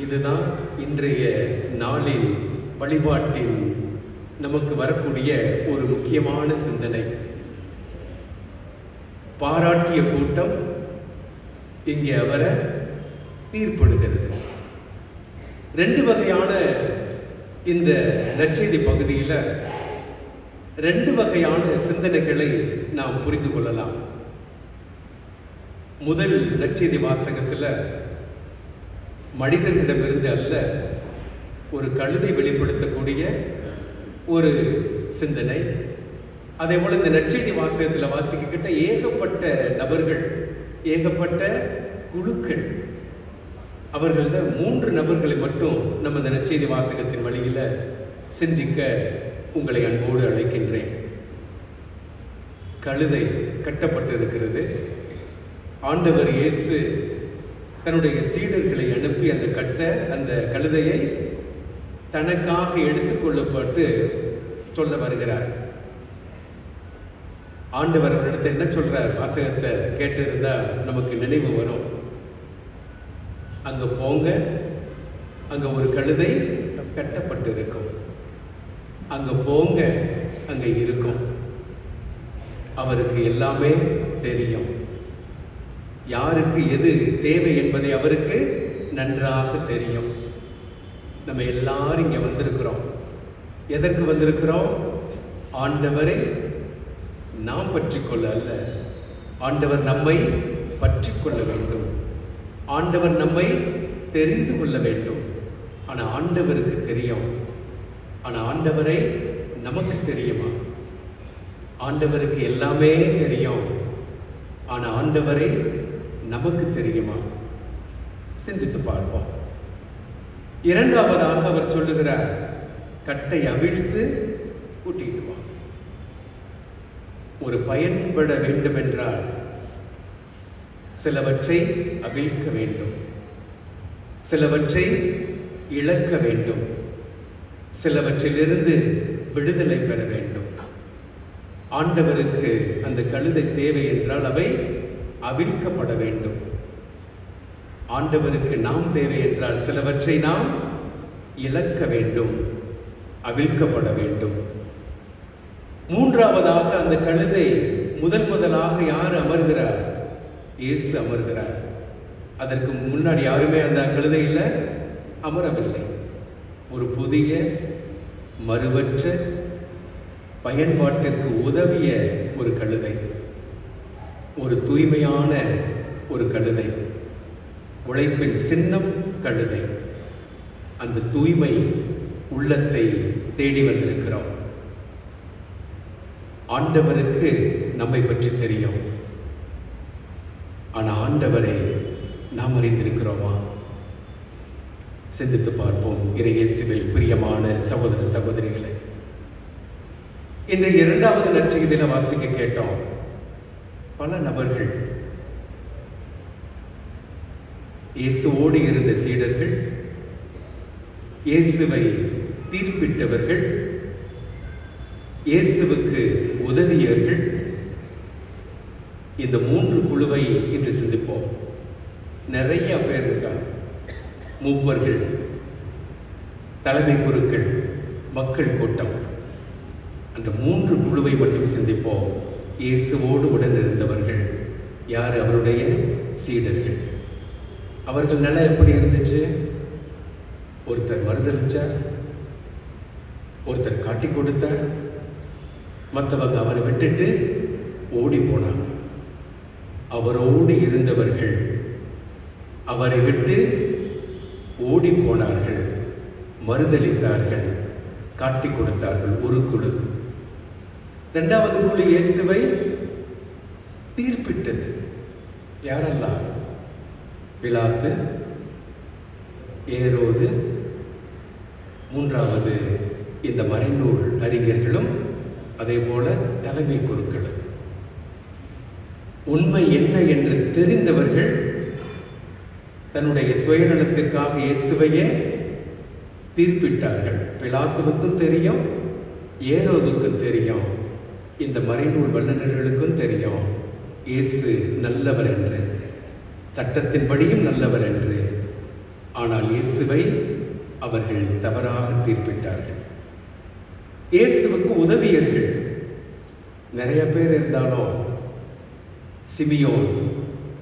[SPEAKER 11] இதுதான் இன்றைய நாளின் வழிபாட்டின் நமக்கு வரக்கூடிய ஒரு முக்கியமான சிந்தனை. பாராட்டிய கூட்டம் இங்கே அவரை தீர்ப்பிடுகிறது. 2 வகையான இந்த நற்செய்தி பகுதியில் 2 வகையான சிந்தனைகளை நாம் புரிந்து கொள்ளலாம். முதல் நற்செய்தி வாசகத்தில் மனிதர்களிடமிருந்து அல்ல, ஒரு கழுதை வெளிப்படுத்தக்கூடிய ஒரு சிந்தனை. அதே போல இந்த நற்செய்தி வாசகத்தில் வாசிக்கிட்ட ஏகப்பட்ட நபர்கள், ஏகப்பட்ட குழுக்கள், அவர்களில் 3 நபர்களை மட்டும் நம்ம இந்த நற்செய்தி வாசகத்தின் வழியில் சிந்திக்க உங்களை அன்போடு அழைக்கின்றேன். கழுதை கட்டப்பட்டிருக்கிறது. ஆண்டவர் இயேசு தன்னுடைய சீடர்களை அனுப்பி அந்த கழுதையை தனக்காக எடுத்துக்கொள்ளப்பட்டு சொல்ல வருகிறார். ஆண்டவர் அவரிடத்தை என்ன சொல்றார்? வாசகத்தை கேட்டிருந்தா நமக்கு நினைவு வரும். அங்க போங்க, அங்க ஒரு கழுதை கட்டப்பட்டு இருக்கும், அங்க போங்க, அங்க இருக்கும். அவருக்கு எல்லாமே தெரியும். யாருக்கு எது தேவை என்பதை அவருக்கு நன்றாக தெரியும். நம்ம எல்லாரும் இங்க வந்திருக்கிறோம். எதற்கு வந்திருக்கிறோம்? ஆண்டவரை நாம் பற்றிக்கொள்ள அல்ல, ஆண்டவர் நம்மை பற்றிக்கொள்ள வேண்டும், ஆண்டவர் நம்மை தெரிந்து கொள்ள வேண்டும். ஆனால் ஆண்டவருக்கு தெரியும். ஆனால் ஆண்டவரை நமக்கு தெரியுமா? ஆண்டவருக்கு எல்லாமே தெரியும், ஆனால் ஆண்டவரை நமக்கு தெரியுமா? சிந்தித்து பார்ப்போம். 2வதாக அவர் சொல்லுகிறார், கட்டை அவிழ்த்து கூட்டிட்டு வா. ஒரு பயன்பட வேண்டும் என்றால் சிலவற்றை அவிழ்க்க வேண்டும், சிலவற்றை இழக்க வேண்டும், சிலவற்றிலிருந்து விடுதலை பெற வேண்டும். ஆண்டவருக்கு அந்த கழுதை தேவை என்றால் அவை அவிழ்க்கப்பட வேண்டும். ஆண்டவருக்கு நாம் தேவை என்றால் சிலவற்றை நாம் இழக்க வேண்டும், அவிழ்க்கப்பட வேண்டும். மூன்றாவதாக அந்த கழுதை முதலாக யார் அமர்கிறார்? இயேசு அமர்கிறார். அதற்கு முன்னாடி யாருமே அந்த கழுதையில் அமரவில்லை. ஒரு புதிய மறுவற்ற பயன்பாட்டிற்கு உதவிய ஒரு கழுதை, ஒரு தூய்மையான ஒரு கழுதை, உழைப்பின் சின்னம் கழுதை. அந்த தூய்மை உள்ளத்தை தேடி வந்திருக்கிறோம். ஆண்டவருக்கு நம்மை பற்றி தெரியும், ஆனால் ஆண்டவரை நாம் அறிந்திருக்கிறோமா? சிந்தித்து பார்ப்போம். இறையேசுவில் பிரியமான சகோதர சகோதரிகளை, இன்றைய 2வது நற்செய்தியில வாசிக்க கேட்டோம். பல நபர்கள், இயேசுவோடு இருந்த சீடர்கள், இயேசுவை தீர்ப்பிட்டவர்கள், இயேசுவுக்கு உதவியவர்கள், இந்த 3 குழுவை இன்று சிந்திப்போம். நிறைய பேர் இருக்காங்க. மூப்பர்கள், தலைமை குருக்கள், மக்கள் கூட்டம். அந்த 3 குழுவை மட்டும் சிந்திப்போம். இயேசுவோடு உடன் இருந்தவர்கள் யார்? அவருடைய சீடர்கள். அவர்கள் நிலை எப்படி இருந்துச்சு? ஒருத்தர் மறுதளிச்சார், ஒருத்தர் காட்டி கொடுத்தார், மற்றவங்க அவரை விட்டுட்டு ஓடி போனாங்க. அவரோடு இருந்தவர்கள் அவரை விட்டு ஓடி போனார்கள், மறுதளித்தார்கள், காட்டி கொடுத்தார்கள். ஒரு குழு. 2வது குழு இயேசுவை தீர்ப்பிட்டது. யாரெல்லாம்? பிலாத்து, ஏரோது, 3வது இந்த மறைநூல் அறிஞர்களும், அதே போல தலைமை குருக்களும். உண்மை என்ன என்று தெரிந்தவர்கள் தன்னுடைய சுயநலத்திற்காக இயேசுவையே தீர்ப்பிட்டார்கள். பிலாத்துவுக்கும் தெரியும், ஏரோதுக்கும் தெரியும், இந்த மறைநூல் வல்லுநர்களுக்கும் தெரியும் இயேசு நல்லவர் என்று, சட்டத்தின்படியும் நல்லவர் என்று. ஆனால் இயேசுவை அவர்கள் தவறாக தீர்ப்பிட்டார்கள். இயேசுவுக்கு உதவியர்கள் நிறைய பேர் இருந்தாலும், சிமியோன்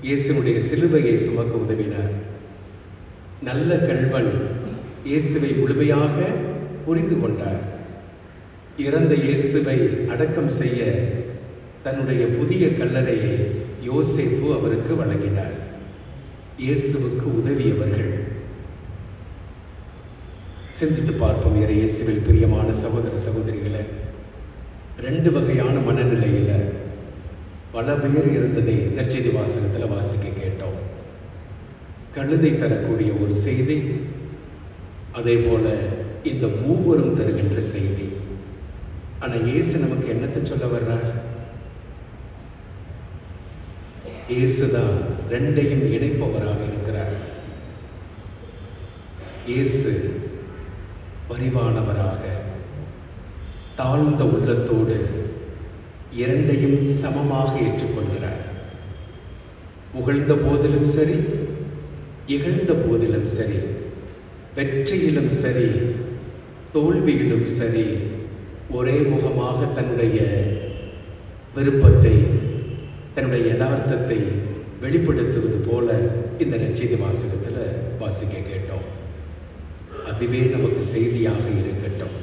[SPEAKER 11] இயேசுனுடைய சிலுவையை சுமக்க உதவினார். நல்ல கள்வன் இயேசுவை முழுமையாக புரிந்து கொண்டார். இறந்த இயேசுவை அடக்கம் செய்ய தன்னுடைய புதிய கல்லறையை யோசேப்பு அவருக்கு வழங்கினார். இயேசுவுக்கு உதவியவர்கள். சிந்தித்து பார்ப்போம். இயேசுவில் பிரியமான சகோதர சகோதரிகளை, 2 வகையான மனநிலையில் பல பேர் இருந்ததை நற்செய்தி வாசகத்தில் வாசிக்க கேட்டோம். கழுதை தரக்கூடிய ஒரு செய்தி, அதே போல இந்த மூவரும் தருகின்ற செய்தி. ஆனால் இயேசு நமக்கு என்னத்தை சொல்ல வர்றார்? இயேசுதான் 2ஐயும் இணைப்பவராக இருக்கிறார். இயேசு பரிவானவராக தாழ்ந்த உள்ளத்தோடு 2ஐயும் சமமாக ஏற்றுக்கொள்கிறார். புகழ்ந்த போதிலும் சரி, இகழ்ந்த போதிலும் சரி, வெற்றியிலும் சரி, தோல்வியிலும் சரி, ஒரே முகமாக தன்னுடைய விருப்பத்தை, தன்னுடைய யதார்த்தத்தை வெளிப்படுத்துவது போல இந்த நற்செய்தி வாசகத்தில் வாசிக்க கேட்டோம். அதுவே நமக்கு செய்தியாக இருக்கட்டும்.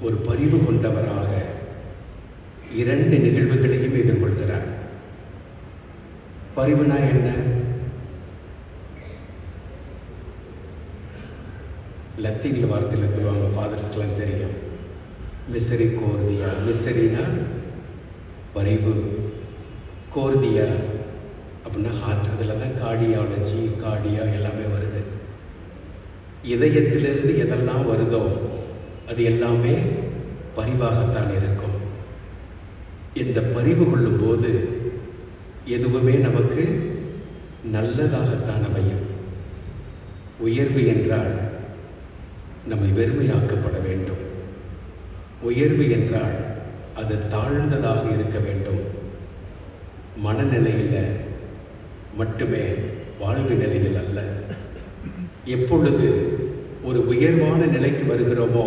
[SPEAKER 11] ஒரு பரிவு கொண்டவராக 2 நிகழ்வுகளையும் எதிர்கொள்கிறார். பரிவுனா என்ன? லத்தீன்ல வார்த்தையில் சொல்லுவாங்க, ஃபாதர்ஸ்க்கெல்லாம் தெரியும். மிசரி கோர்தியா. மிசரினா பரிவு, கோர்தியா அப்படின்னா ஹார்ட். அதில் தான் கார்டியாலஜி, கார்டியா எல்லாமே வருது. இதயத்திலிருந்து எதெல்லாம் வருதோ அது எல்லாமே பரிவாகத்தான் இருக்கும். இந்த பரிவு கொள்ளும் போது எதுவுமே நமக்கு நல்லதாகத்தான் அமையும். உயர்வு என்றால் நம்மை வெறுமையாக்கப்பட வேண்டும். உயர்வு என்றால் அது தாழ்ந்ததாக இருக்க வேண்டும். மனநிலையில் மட்டுமே வாழ்வு நிலையில் அல்ல. எப்பொழுது ஒரு உயர்வான நிலைக்கு வருகிறோமோ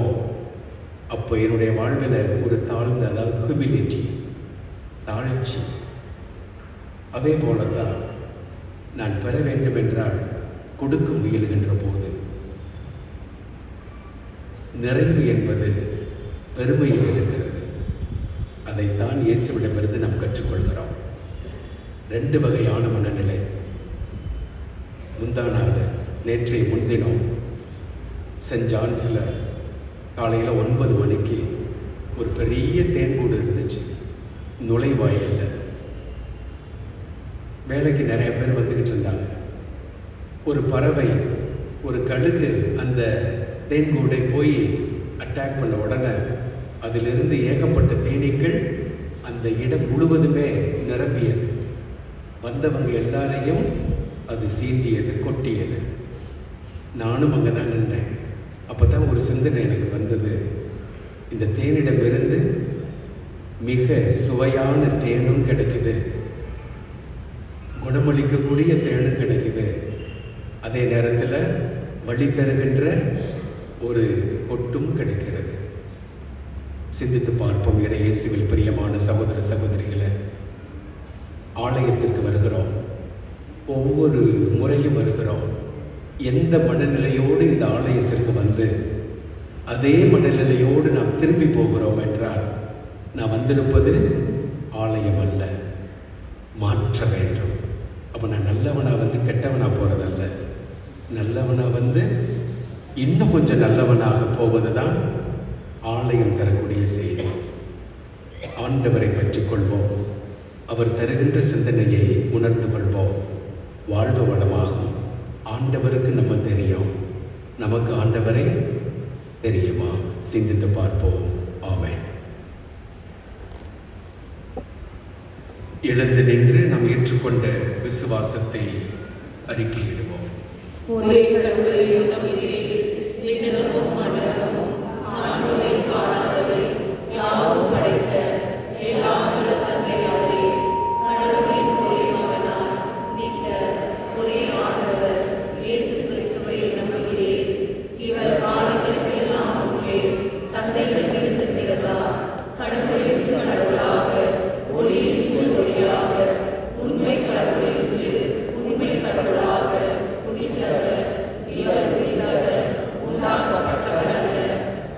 [SPEAKER 11] அப்போ என்னுடைய வாழ்வில் ஒரு தாழ்ந்த, அதாவது ஹியூமிலிட்டி, தாழ்ச்சி. அதே போல தான் நான் பெற வேண்டும் என்றால் கொடுக்க முயலுகின்ற போது நிறைவு என்பது பெருமையில் இருக்கிறது. அதைத்தான் இயேசுவிடமிருந்து நாம் கற்றுக்கொள்கிறோம். 2 வகையான மனநிலை. முந்தானாள், நேற்றைய முன்தினம் சென்ட் ஜான்ஸில் காலையில் 9 மணிக்கு ஒரு பெரிய தேன்கூடு இருந்துச்சு நுழைவாயில்ல. வேலைக்கு நிறைய பேர் வந்துக்கிட்டு இருந்தாங்க. ஒரு பறவை, ஒரு கழுகு அந்த தேன்கூடை போய் அட்டாக் பண்ண உடனே அதிலிருந்து ஏகப்பட்ட தேனீக்கள் அந்த இடம் முழுவதுமே நிரம்பியது. வந்தவங்க எல்லாரையும் அது சீண்டியது, கொட்டியது. நானும் அங்கே தான் நின்றேன். அப்போ தான் ஒரு சிந்தனை எனக்கு வந்தது. இந்த தேனிடமிருந்து மிக சுவையான தேனும் கிடைக்குது, குணமளிக்கக்கூடிய தேனும் கிடைக்குது, அதே நேரத்தில் வழி தருகின்ற ஒரு கொட்டும் கிடைக்கிறது. சிந்தித்து பார்ப்போம். இயேசுவில் பிரியமான சகோதர சகோதரிகளை, ஆலயத்திற்கு வருகிறோம், ஒவ்வொரு முறையும் வருகிறோம். எந்த மனநிலையோடு இந்த ஆலயத்திற்கு வந்து அதே மனநிலையோடு நாம் திரும்பி போகிறோம் என்றால் நான் வந்திருப்பது ஆலயம் அல்ல, மாற்ற வேண்டும். அப்போ நான் நல்லவனாக வந்து கெட்டவனாக போகிறதல்ல, நல்லவனாக வந்து இன்னும் கொஞ்சம் நல்லவனாக போவது தான் ஆலயம் தரக்கூடிய செய்தி. ஆண்டவரை பற்றி கொள்வோம், அவர் தருகின்ற சிந்தனையை உணர்ந்து கொள்வோம். வாழ்வு வளமாகும். ஆண்டவருக்கு நம்ம தெரியும், நமக்கு ஆண்டவரை தெரியுமா? சிந்தித்து பார்ப்போம். ஆமென். எழுந்து நின்று நாம் ஏற்றுக்கொண்ட விசுவாசத்தை அறிக்கையிடுவோம்.
[SPEAKER 12] ஒரே கடவுளை நம்புகிறேன், விண்ணகமும் மண்டலமும் ஆண்டவரை காணாதவை யாவும் படைத்த எல்லாம் வல்ல தந்தை அவரே, கடவுளின் ஒரே மகனார் உதித்த ஒரே ஆண்டவர் இயேசு கிறிஸ்துவை நம்புகிறேன். இவர் காலங்களுக்கு எல்லாம் முன்பே தந்தையிடமிருந்து பிறந்தார். கடவுளின் கடவுளாக, ஒளியின் ஒளியாக, உண்மை கடவுளின் உண்மை கடவுளாக உதித்தவர். இவர் உதித்தவர், உண்டாக்கப்பட்டவர் அல்ல,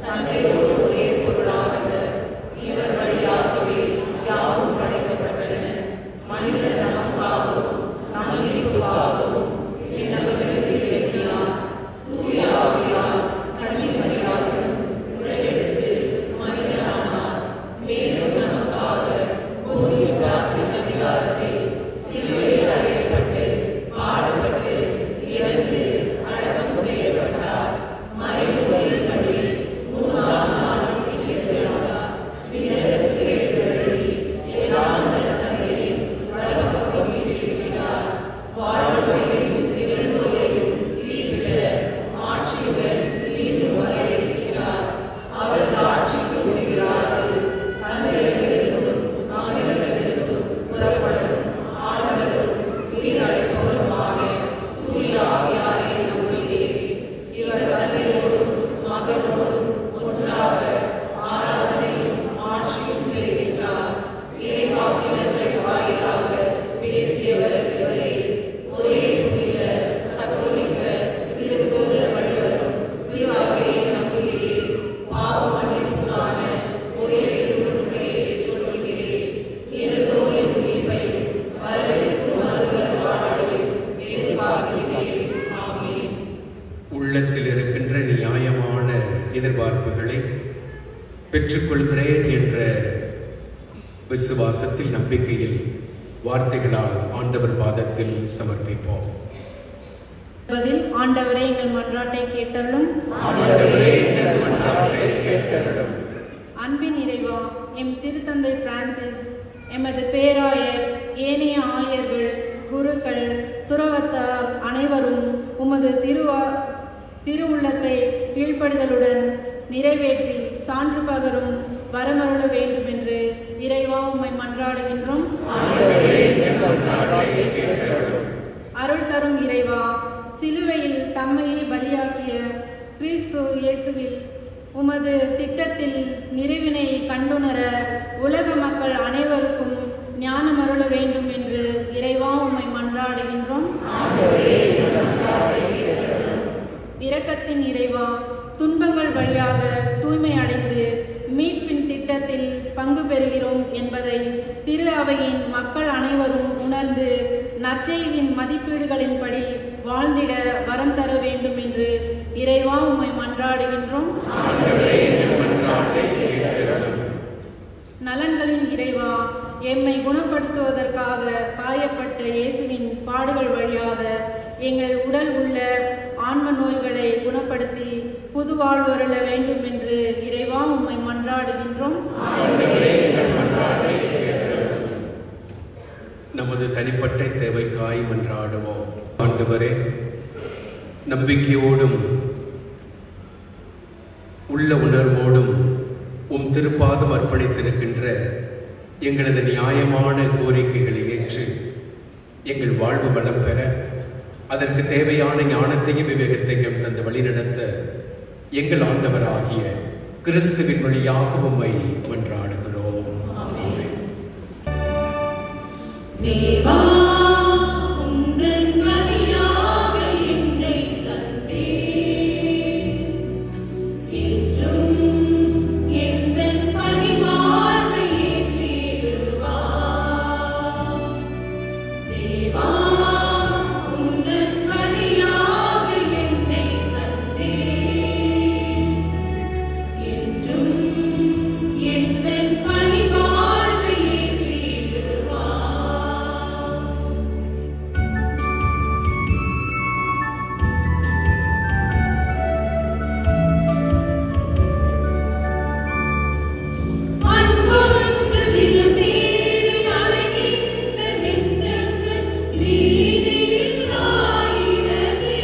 [SPEAKER 12] தந்தையோடு ஒரே பொருளானவர். இவர் வழியாகவே யாவும் படைக்கப்பட்டன. மனிதர் நமக்காகவும் நம் மீட்புக்காகவும் விண்ணகமிருந்து இறங்கினார். தூய ஆவியார் கன்னிமரியாவிடம் உடலெடுத்து மனிதனானார். மேலும் நமக்காக போதிய பிலாத்தின் அதிகாரத்தில் சிலுவையில் அறையப்பட்டு பாடுபட்டு இறந்து அடக்கம் செய்யப்பட்டார். மறைநூலின்படி 3ஆம் நாள் உயிர்த்தெழுந்தார். விண்ணகத்துக்கு எழுந்தருளி எல்லா நல்ல தந்தையின் வலப்பக்கம் வீற்றிருக்கிறார். வாழ்வையும் இறந்தோரையும் தீர்ப்பிட ஆட்சியுடன் மீண்டும் வர இருக்கிறார். அவரது ஆட்சிக்கு முடிகிறாது. தந்தையிடமிருந்தும் மாநிலமிருந்தும் புறப்படும் ஆண்டவரும் உயிரளிப்பவருமான தூய ஆவியாரை நம்புகிறேன். இவர் தந்தையோடும் மகனோடும் ஒன்றாக ஆராதனையும் ஆட்சியும் பெறுகின்றார். இறைவாக்கினர்கள் வாயிலாக பேசியவர் இவரே. ஒரே புனித கத்தோலிக்க திருத்தூதர் வழிவரும் திருவாவையை நம்புகிறேன். பாவ மன்னிப்புக்கான ஒரே திருமுறையை ஏற்றுக்கொள்கிறேன். இறந்தோரின் உயிர்ப்பையும் வரவிருக்கும் மறுவல வாழ்வையும் எதிர்பார்க்கிறேன். ஆமென்.
[SPEAKER 11] உள்ளத்தில் இருக்கின்ற நியாயமான எதிர்பார்ப்புகளை பெற்றுக்கொள்கிறேன் என்ற விசுவாசத்தில், நம்பிக்கையில் வார்த்தைகளால் ஆண்டவர் பாதத்தில் சமர்ப்பிப்போம்.
[SPEAKER 13] பதில்: ஆண்டவரே எங்கள் மன்றாட்டை கேட்டருளும். அன்பின் இறைவா, எம் திருத்தந்தை பிரான்சிஸ், எமது பேராயர், ஏனைய ஆயர்கள், குருக்கள், துறவத்தார் அனைவரும் உமது திருவுள்ளத்தை கீழ்ப்படிதலுடன் நிறைவேற்றி சான்று பகரும் வரமருள வேண்டும் என்று இறைவா உம்மை மன்றாடுகின்றோம். அருள் தரும் இறைவா, சிலுவையில் தம்மையை பலியாக்கிய கிறிஸ்து இயேசுவில் உமது திட்டத்தில் நிறைவினை கண்டுணர உலக மக்கள் அனைவருக்கும் ஞானம் அருள வேண்டும் என்று இறைவா உம்மை மன்றாடுகின்றோம். இரக்கத்தின் இறைவா, துன்பங்கள் வழியாக தூய்மை அடைந்து மீட்பின் திட்டத்தில் பங்கு பெறுகிறோம் என்பதை திரு அவையின் மக்கள் அனைவரும் உணர்ந்து நற்செய்தியின் மதிப்பீடுகளின்படி வாழ்ந்திட வரம் தர வேண்டும் என்று இறைவா உம்மை மன்றாடுகின்றோம். நலன்களின் இறைவா, எம்மை குணப்படுத்துவதற்காக காயப்பட்ட இயேசுவின் பாடுகள் வழியாக எங்கள் உடல் உள்ள ஆன்ம நோய்களை குணப்படுத்தி புது வாழ்வருள வேண்டும் என்று இறைவா உம்மை மன்றாடுகின்றோம்.
[SPEAKER 11] நமது தனிப்பட்ட தேவைக்காய் மன்றாடுவோம். ஆண்டவரே, நம்பிக்கையோடும் உள்ள உணர்வோடும் உம் திருப்பாதம் அர்ப்பணித்திருக்கின்ற எங்களது நியாயமான கோரிக்கைகளை ஏற்று எங்கள் வாழ்வு வளம் பெற அதற்கு தேவையான ஞானத்தையும் விவேகத்தையும் தந்து வழிநடத்த எங்கள் ஆண்டவராகிய கிறிஸ்துவின் வழியாக உம்மை மன்றாடுகிறோம். ஆமென்.
[SPEAKER 12] தேவா, உந்தன் பலியாக என்னை தந்தே, என்றும் எந்தன் பணிவாழ்வை ஏற்றிடுவார். தேவா, உந்தன் பலியாக என்னை தந்தே, என்றும் எந்தன் பணிவாழ்வை ஏற்றிடுவார். அன்பொன்று தினம் தேடி அலைகின்ற நெஞ்சங்கள் வீதியில் ஆயிரமே,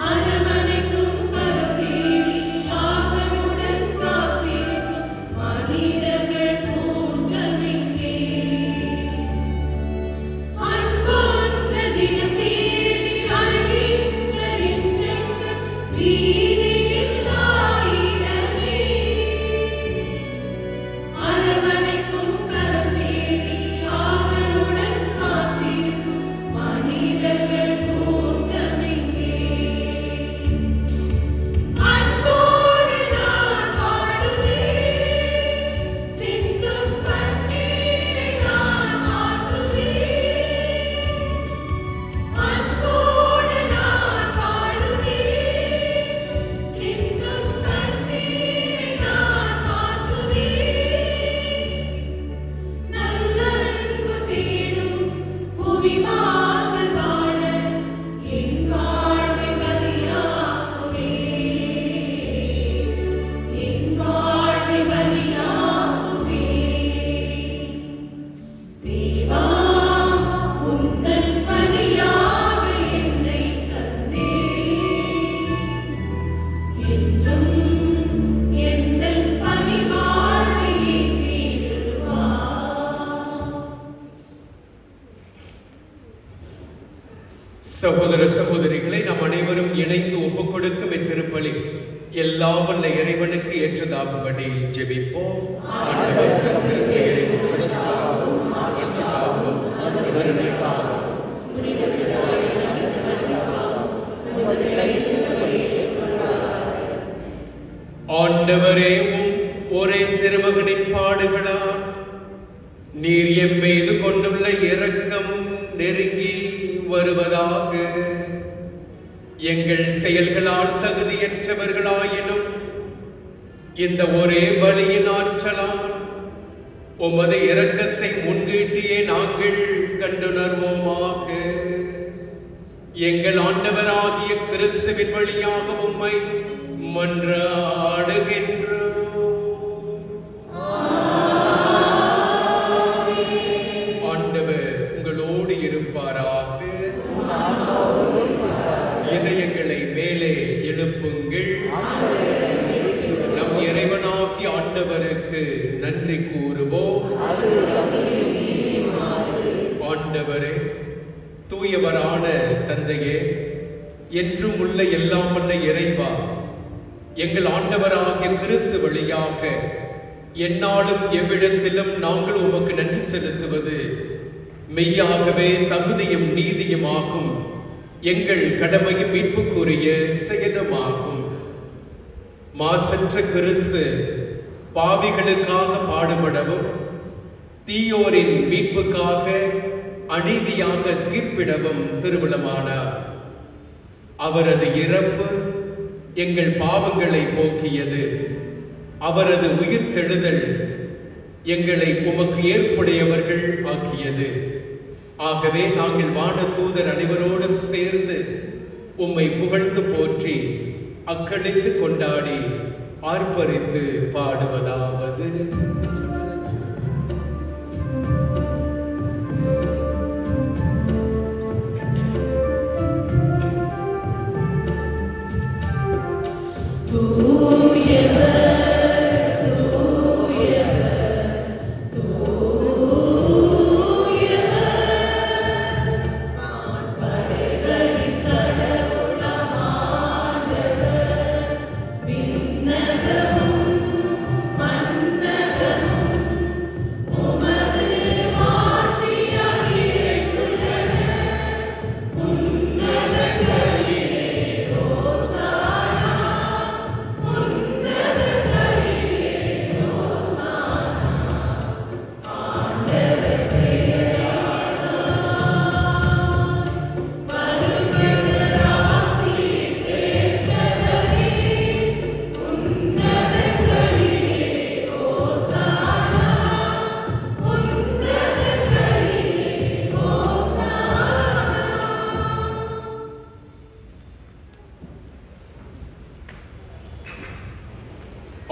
[SPEAKER 12] அரவணைக்கும் கரம் தேடி ஆவலுடன் காத்திருக்கும் மனிதர்கள் கூட்டமிங்கே. அன்பொன்று தினம் தேடி அலைகின்ற நெஞ்சங்கள் வீதியில் ஆயிரமே, அரவணைக்கும் கரம் தேடி ஆவலுடன் காத்திருக்கும் மனிதர்கள் கூட்டமிங்கே. அன்போடு நான் பாடுவேன், சிந்தும் கண்ணீரை நான் மாற்றுவேன். அன்போடு நான் பாடுவேன், சிந்தும் கண்ணீரை நான் மாற்றுவேன். நல்ல அன்பு தேடும் புவி மாந்தர் வாழ என் வாழ்வை பலியாக்குவேன். என் வாழ்வை பலியாக்குவேன். தேவா, உந்தன் பலியாக என்னை தந்தே, என்றும் எந்தன் பணிவாழ்வை ஏற்றிடுவார்.
[SPEAKER 11] சகோதர சகோதரிகளை, நாம் அனைவரும் இணைந்து ஒப்புக் கொடுக்கும் இத்திருப்பலி எல்லா வல்ல இறைவனுக்கு ஏற்றதாகும்படி ஜெபிப்போம். ஆண்டவர் தம் திருப்பெயரின் புகழ்ச்சிக்காகவும் மாட்சிக்காகவும் நமது பெருமைக்காகவும் ஆண்டவரே, உம் ஒரே திருமகனின் பாடுகளால் நீர் எம் மீது கொண்டுள்ள இரக்கம் நெருங்கி வருவதாக. எங்கள் செயல்களால் தகுதியற்றவர்களாயினும் இந்த ஒரே பலியின் ஆற்றலால் உமது இரக்கத்தை முன்கூட்டியே நாங்கள் கண்டுணர்வோமாக. எங்கள் ஆண்டவராகிய கிறிஸ்துவின் வழியாக உம்மை மன்றாடுகின்றோம். ஆண்டவர் உங்களோடு இருப்பாராக. இதயங்களை மேலே எழுப்புங்கள். நம் இறைவனாகிய ஆண்டவருக்கு நன்றி கூறுவோம். ஆண்டவரே, தூயவரான தந்தையே, என்றும் உள்ள எல்லாம் வல்ல இறைவா, எங்கள் ஆண்டவராகிய கிறிஸ்து வழியாக எந்நாளும் எவ்விடத்திலும் நாங்கள் உமக்கு நன்றி செலுத்துவது மெய்யாகவே தகுதியும் நீதியுமாகும். எங்கள் கடமையும் மீட்புக்குரிய செயலுமாகும். மாசற்ற கிறிஸ்து பாவிகளுக்காக பாடுபடவும் தீயோரின் மீட்புக்காக அநீதியாக தீர்ப்பிடவும் திருவிழமானார். அவரது இறப்பு எங்கள் பாவங்களை போக்கியது. அவரது உயிர்த்தெழுதல் எங்களை உமக்கு ஏற்புடையவர்கள் ஆக்கியது. ஆகவே நாங்கள் வான தூதர் அனைவரோடும் சேர்ந்து உம்மை புகழ்ந்து போற்றி அக்களித்து கொண்டாடி ஆர்ப்பரித்து பாடுவதாவது: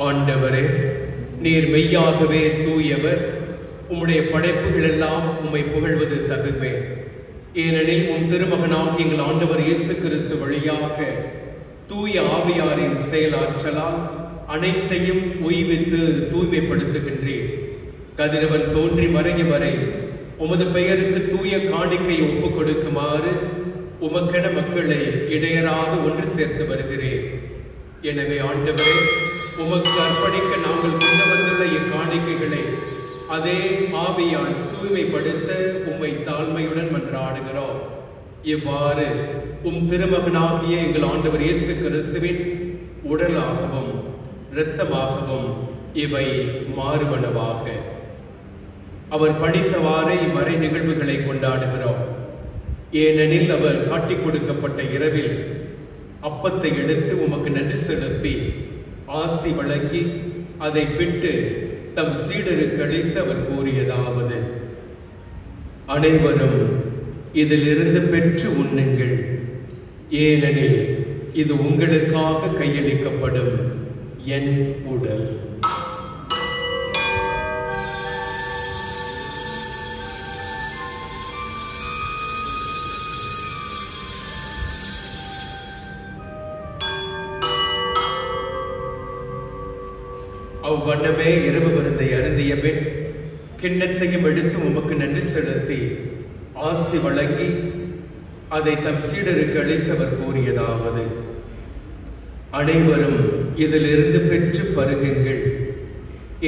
[SPEAKER 11] ஆண்டவரே, நீர் மெய்யாகவே தூயவர். உம்முடைய படைப்புகள் எல்லாம் உம்மை புகழ்வது தகுமே. ஏனெனில் உம் திருமகனாகிய எங்கள் ஆண்டவர் இயேசு கிறிஸ்து வழியாக தூய ஆவியாரின் செயலாற்றலால் அனைத்தையும் உய்வித்து தூய்மைப்படுத்துகின்றீர். கதிரவன் தோன்றி மறையும் வரை உமது பெயருக்கு தூய காணிக்கை ஒப்புக் கொடுக்குமாறு உமக்கென மக்களை இடையராது ஒன்று சேர்த்து வருகிறேன். எனவே ஆண்டவரே, உமக்கு அர்ப்பணிக்க நாங்கள் கொண்டு வந்துள்ள இக்காணிக்கைகளை அதே ஆவியால் தூய்மைப்படுத்த உம்மை தாழ்மையுடன் மன்றாடுகிறோம். இவ்வாறு உம் திருமகனாகிய எங்கள் ஆண்டவர் இயேசு கிறிஸ்துவின் உடலாகவும் இரத்தமாகவும் இவை மாறுவனவாக. அவர் பணித்தவாறே இவ்வரை நிகழ்வுகளை கொண்டாடுகிறோம். ஏனெனில் அவர் காட்டிக் கொடுக்கப்பட்ட இரவில் அப்பத்தை எடுத்து உமக்கு நன்றி செலுத்தி ஆசி வழங்கி அதை பிட்டு தம் சீடருக்கு அளித்து அவர் கூறியதாவது: அனைவரும் இதிலிருந்து பெற்று உண்ணுங்கள், ஏனெனில் இது உங்களுக்காக கையளிக்கப்படும் என் உடல். அவ்வண்ணமே இரவு விருந்தை அருந்திய பின் கிண்ணத்தையும் எடுத்து உமக்கு நன்றி செலுத்தி ஆசி வழங்கி அதை தம் சீடருக்கு அளித்தவர் கூறியதாவது: அனைவரும் இதிலிருந்து பெற்று பருகுங்கள்,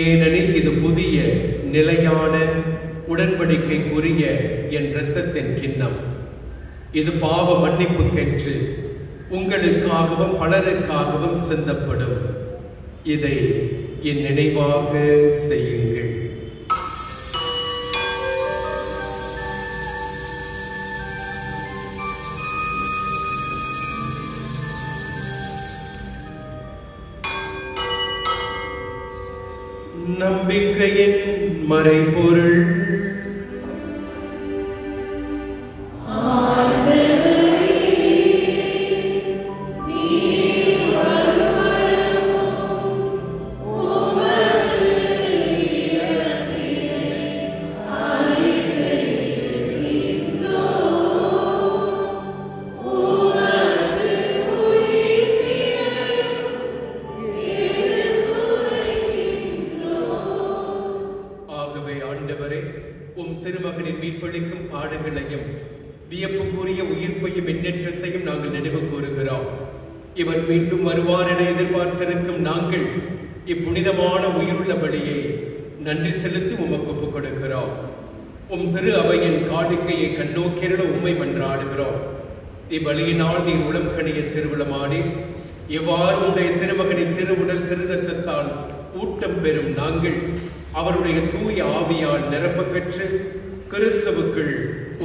[SPEAKER 11] ஏனெனில் இது புதிய நிலையான உடன்படிக்கைக்குரிய என் இரத்தத்தின் கிண்ணம். இது பாவ மன்னிப்புக்கென்று உங்களுக்காகவும் பலருக்காகவும் சிந்தப்படும். இதை என் நினைவாக செய்யுங்கள். நம்பிக்கையின் மறைபொருள். ஆண்டவரே, கூறிய உயிர்ப்பையும் எண்ணற்றத்தையும் நாங்கள் நினைவு கூறுகிறோம். இவர் மீண்டும் வருவார் என எதிர்பார்த்திருக்கும் நாங்கள் இப்புனிதமான உயிருள்ள பலியை நன்றி செலுத்தி உமக்கு ஒப்புக் கொடுக்கிறோம். உம் திரு அவையின் காணிக்கையை கண்ணோக்கிரள உம்மை மன்றாடுகிறோம். இப்பலியினால் நீர் உளம் கணிய திருவிழமாடி எவ்வாறு உடைய திருமகனின் திருவுடல் திருரத்தத்தால் ஊட்டம் பெறும் நாங்கள் அவருடைய தூய ஆவியால் நிரப்ப பெற்று கிறிஸ்துவுக்குள்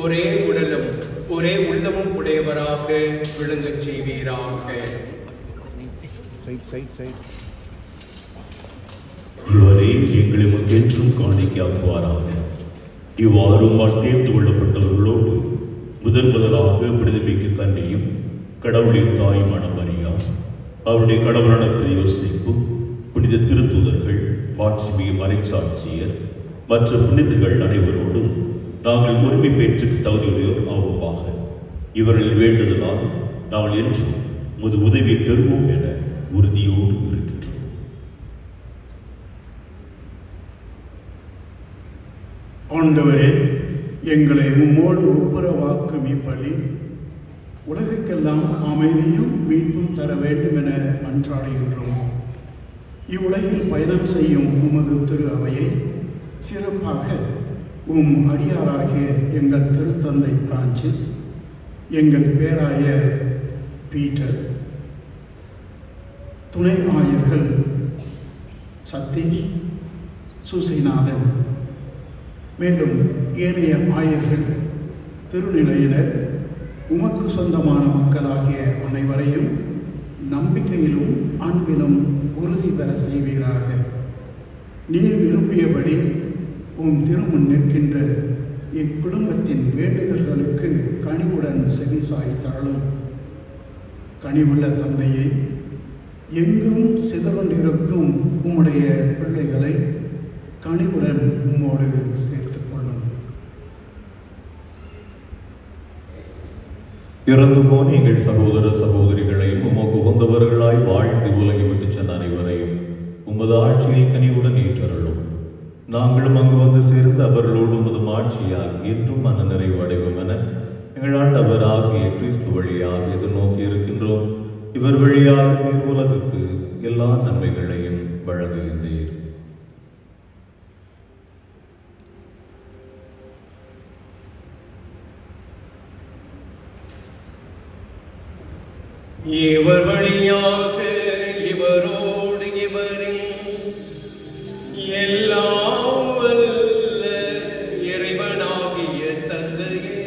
[SPEAKER 11] ஒரே உடலும் ஒரே உள்ளமும் உடையவராக விளங்கச் செய்வீராக.
[SPEAKER 3] இவரே எங்களை என்றும் காணிக்கையாக்குவாராக. இவ்வாறு தேர்ந்து கொள்ளப்பட்டவர்களோடு முதலாக விடுதலைக்கு கண்ணியும் கடவுளின் தாயுமான மரியா, அவருடைய கடவுளான யோசேப்பு, புனித திருத்தூதர்கள், மாட்சிமிகு மறைசாட்சியர் மற்ற புனிதர்கள் அனைவரோடும் நாங்கள் உரிமை பெற்று தகுதியுடையோர் ஆவோமாக. இவர்கள் வேண்டுதலால் நாங்கள் என்றும் உமது உதவியை பெறுவோம் என உறுதியோடு இருக்கின்றோம்.
[SPEAKER 14] ஆண்டவரே, எங்களை உம்மோடு ஒப்புரவாக்கும் இப்பலி உலகுக்கெல்லாம் அமைதியும் மீட்பும் தர வேண்டும் என மன்றாடுகின்றோம். இவ்வுலகில் பயணம் செய்யும் உமது திரு அவையை சிறப்பாக உம் அடியாராகிய எங்கள் திருத்தந்தை பிரான்சிஸ், எங்கள் பேராயர் பீட்டர், துணை ஆயர்கள் சதீஷ், சுசைநாதன், மேலும் ஏனைய ஆயர்கள், திருநிலையினர், உமக்கு சொந்தமான மக்களாகிய அனைவரையும் நம்பிக்கையிலும் அன்பிலும் உறுதி பெற செய்வீராக. நீர் விரும்பியபடி உம் திருமுன் நிற்கின்ற இக்குடும்பத்தின் வேண்டுதல்களுக்கு கனிவுடன் செவிசாய் தரலும். கனிவுள்ள தந்தையை, எங்கும் சிதறொன்றிருக்கும் உம்முடைய பிள்ளைகளை கனிவுடன் உம்மோடு சேர்த்துக் கொள்ளும்.
[SPEAKER 3] இறந்து போன எங்கள் சகோதர சகோதரிகளையும் உமக்கு உகந்தவர்களாய் வாழ்ந்து உலகை விட்டு சென்ற அனைவரையும் உமது ஆட்சியில் கனிவுடன் ஏற்றருளும். நாங்களும் அங்கு வந்து சேர்ந்து அவர்களோடு உமது ஆட்சியால் என்றும் மன நிறைவு அடைவோம் என எங்கள் ஆண்டவர் ஆகிய கிறிஸ்து வழியாக எதிர்நோக்கி இருக்கின்றோம். இவர் வழியாக நீர் உலகுக்கு எல்லா நன்மைகளையும் வழங்குகின்றீர்.
[SPEAKER 11] இவர் வழியாக இவரோடு இவரில் எல்லாம் வல்ல இறைவனாகிய தந்தையே,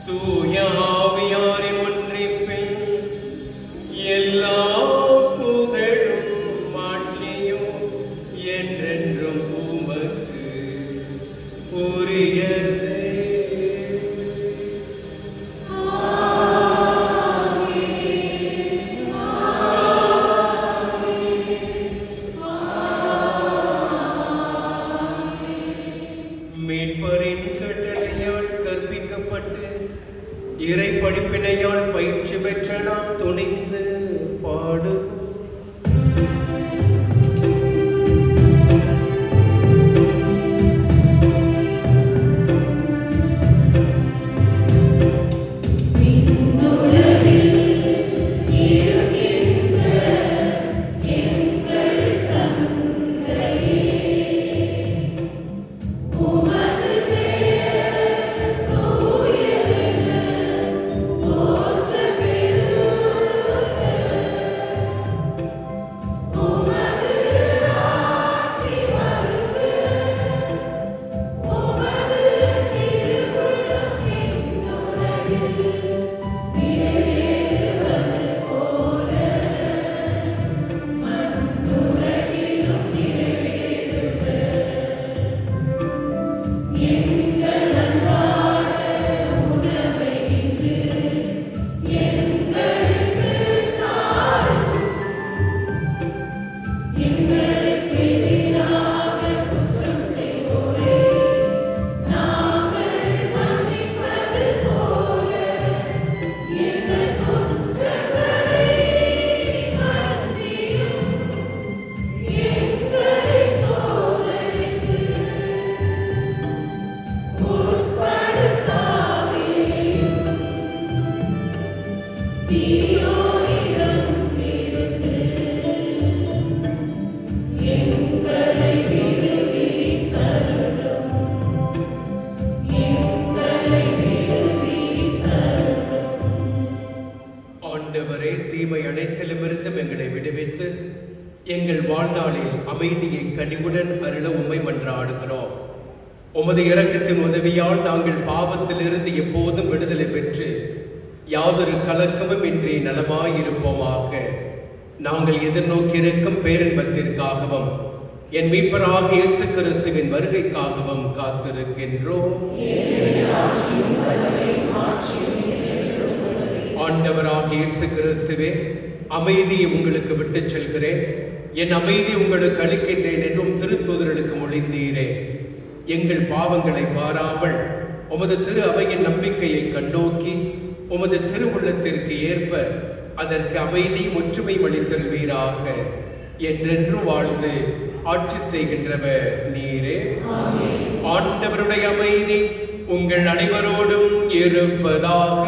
[SPEAKER 11] தூய ஆவியாரின் ஒன்றிப்பில் எல்லா புகழும் மாட்சியும் என்றென்றும் உமக்கு உரியதே. இறை படிப்பினையால் பயிற்சி பெற்ற நாம் துணிந்து பாடு.
[SPEAKER 12] நாங்கள் மன்னிப்பது போல
[SPEAKER 11] தீமை அனைத்திலுமிருந்தும் எங்களை விடுவித்து எங்கள் வாழ்நாளில் அமைதியை கனிவுடன் அருள உம்மை மன்றாடுகிறோம். உமது இரக்கத்தின் உதவியால் நாங்கள் பாவத்திலிருந்து எப்போதும் விடுதலை பெற்று யாதொரு கலக்கமும் இன்றி நலமாயிருப்போமாக. நாங்கள் எதிர்நோக்கி இருக்கும் பேரின்பத்திற்காகவும் என் மீட்பராக இயேசு கிறிஸ்துவின் வருகைக்காகவும் காத்திருக்கின்றோம். ஆண்டவராக இயேசு கிறிஸ்துவே, அமைதியை உங்களுக்கு விட்டுச் செல்கிறேன், என் அமைதி உங்களுக்கு அளிக்கின்றேன் என்றும் திருத்தூதர்களுக்கு மொழிந்தீரே. எங்கள் பாவங்களை பாராமல் உமது திரு அவையின் நம்பிக்கையை கண்ணோக்கி உமது திருவுள்ளத்திற்கு ஏற்ப அதற்கு அமைதி ஒற்றுமை அளித்தல்வீராக. என்றென்று வாழ்ந்து ஆட்சி செய்கின்றவர் நீரே. ஆண்டவருடைய அமைதி உங்கள் அனைவரோடும் இருப்பதாக.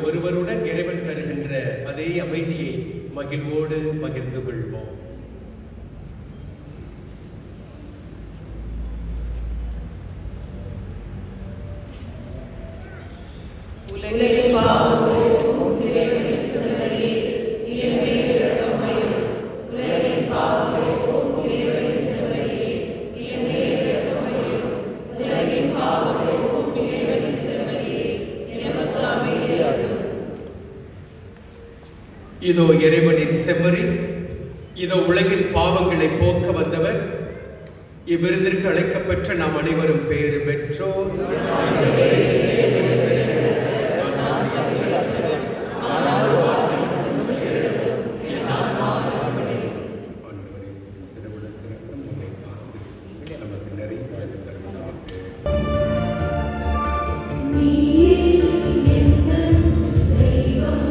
[SPEAKER 11] ஒருவருடன் இறைவன் தருகின்ற அதே அமைதியை மகிழ்வோடு பகிர்ந்து கொள்வோம்.
[SPEAKER 12] உலகின் பாவம் போக்கும் இறைவனின் செம்மறியே, என் மேல் இரக்கமாயிரும். உலகின் பாவம் போக்கும் இறைவனின் செம்மறியே, என் மேல் இரக்கமாயிரும். உலகின் பாவம் போக்கும் இறைவனின் செம்மறியே, எமக்கு அமைதியாகும்.
[SPEAKER 11] இதோ இறைவனின் செம்மறி, இதோ உலகின் பாவங்களை போக்க வந்தவர். இவ்விருந்திற்கு அழைக்கப்பெற்ற நாம் அனைவரும் பேறு பெற்றோர்.
[SPEAKER 12] தெய்வம்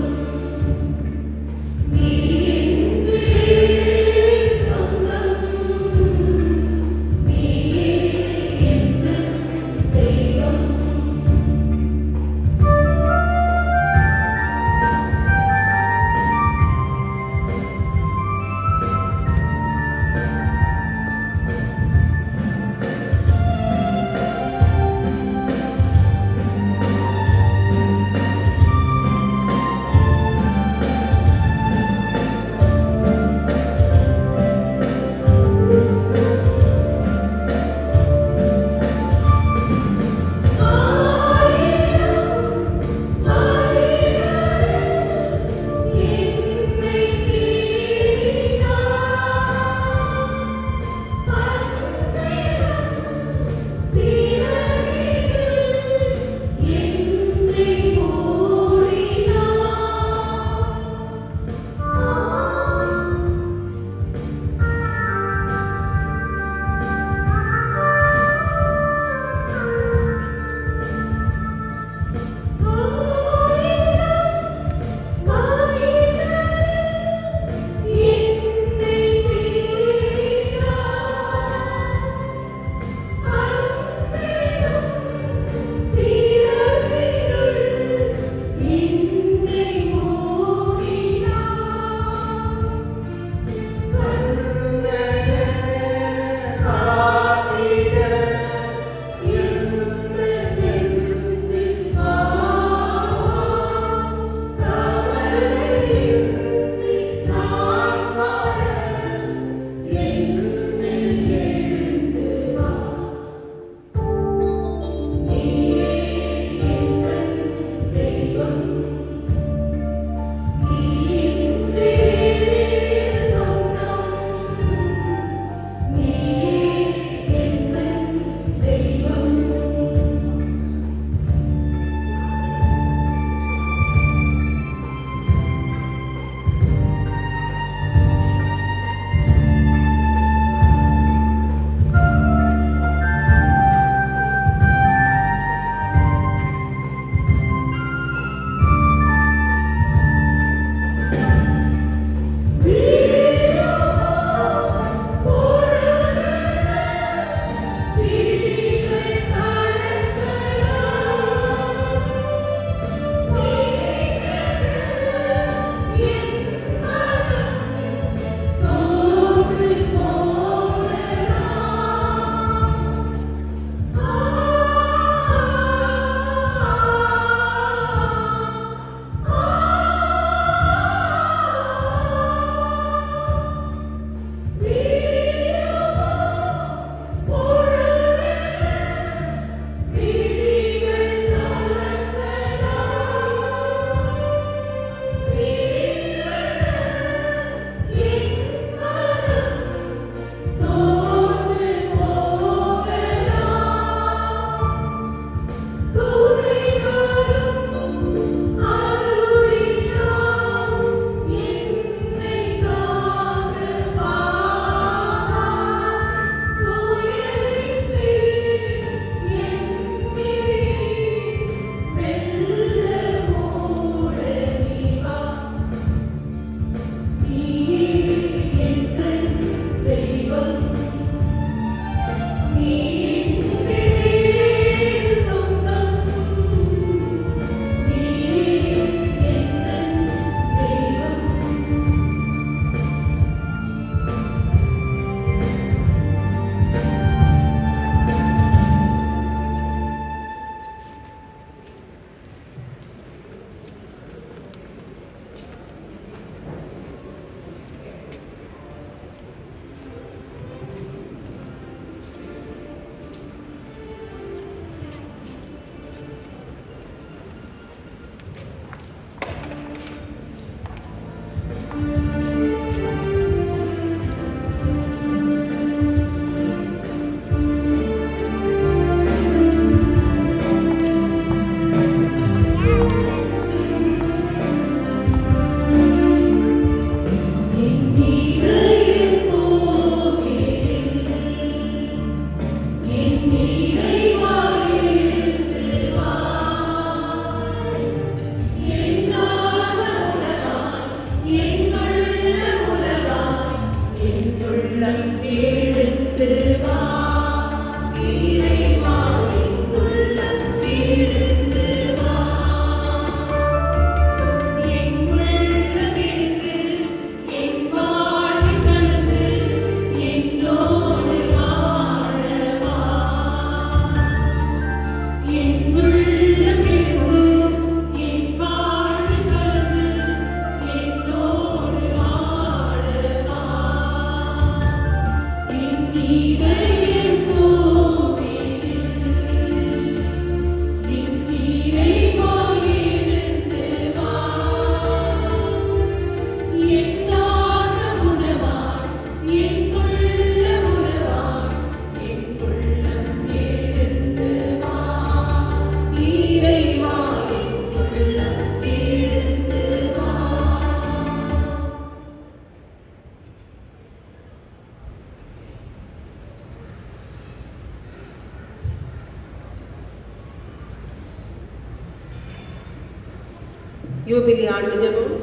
[SPEAKER 7] யூபிலி ஆண்டு ஜெபம்.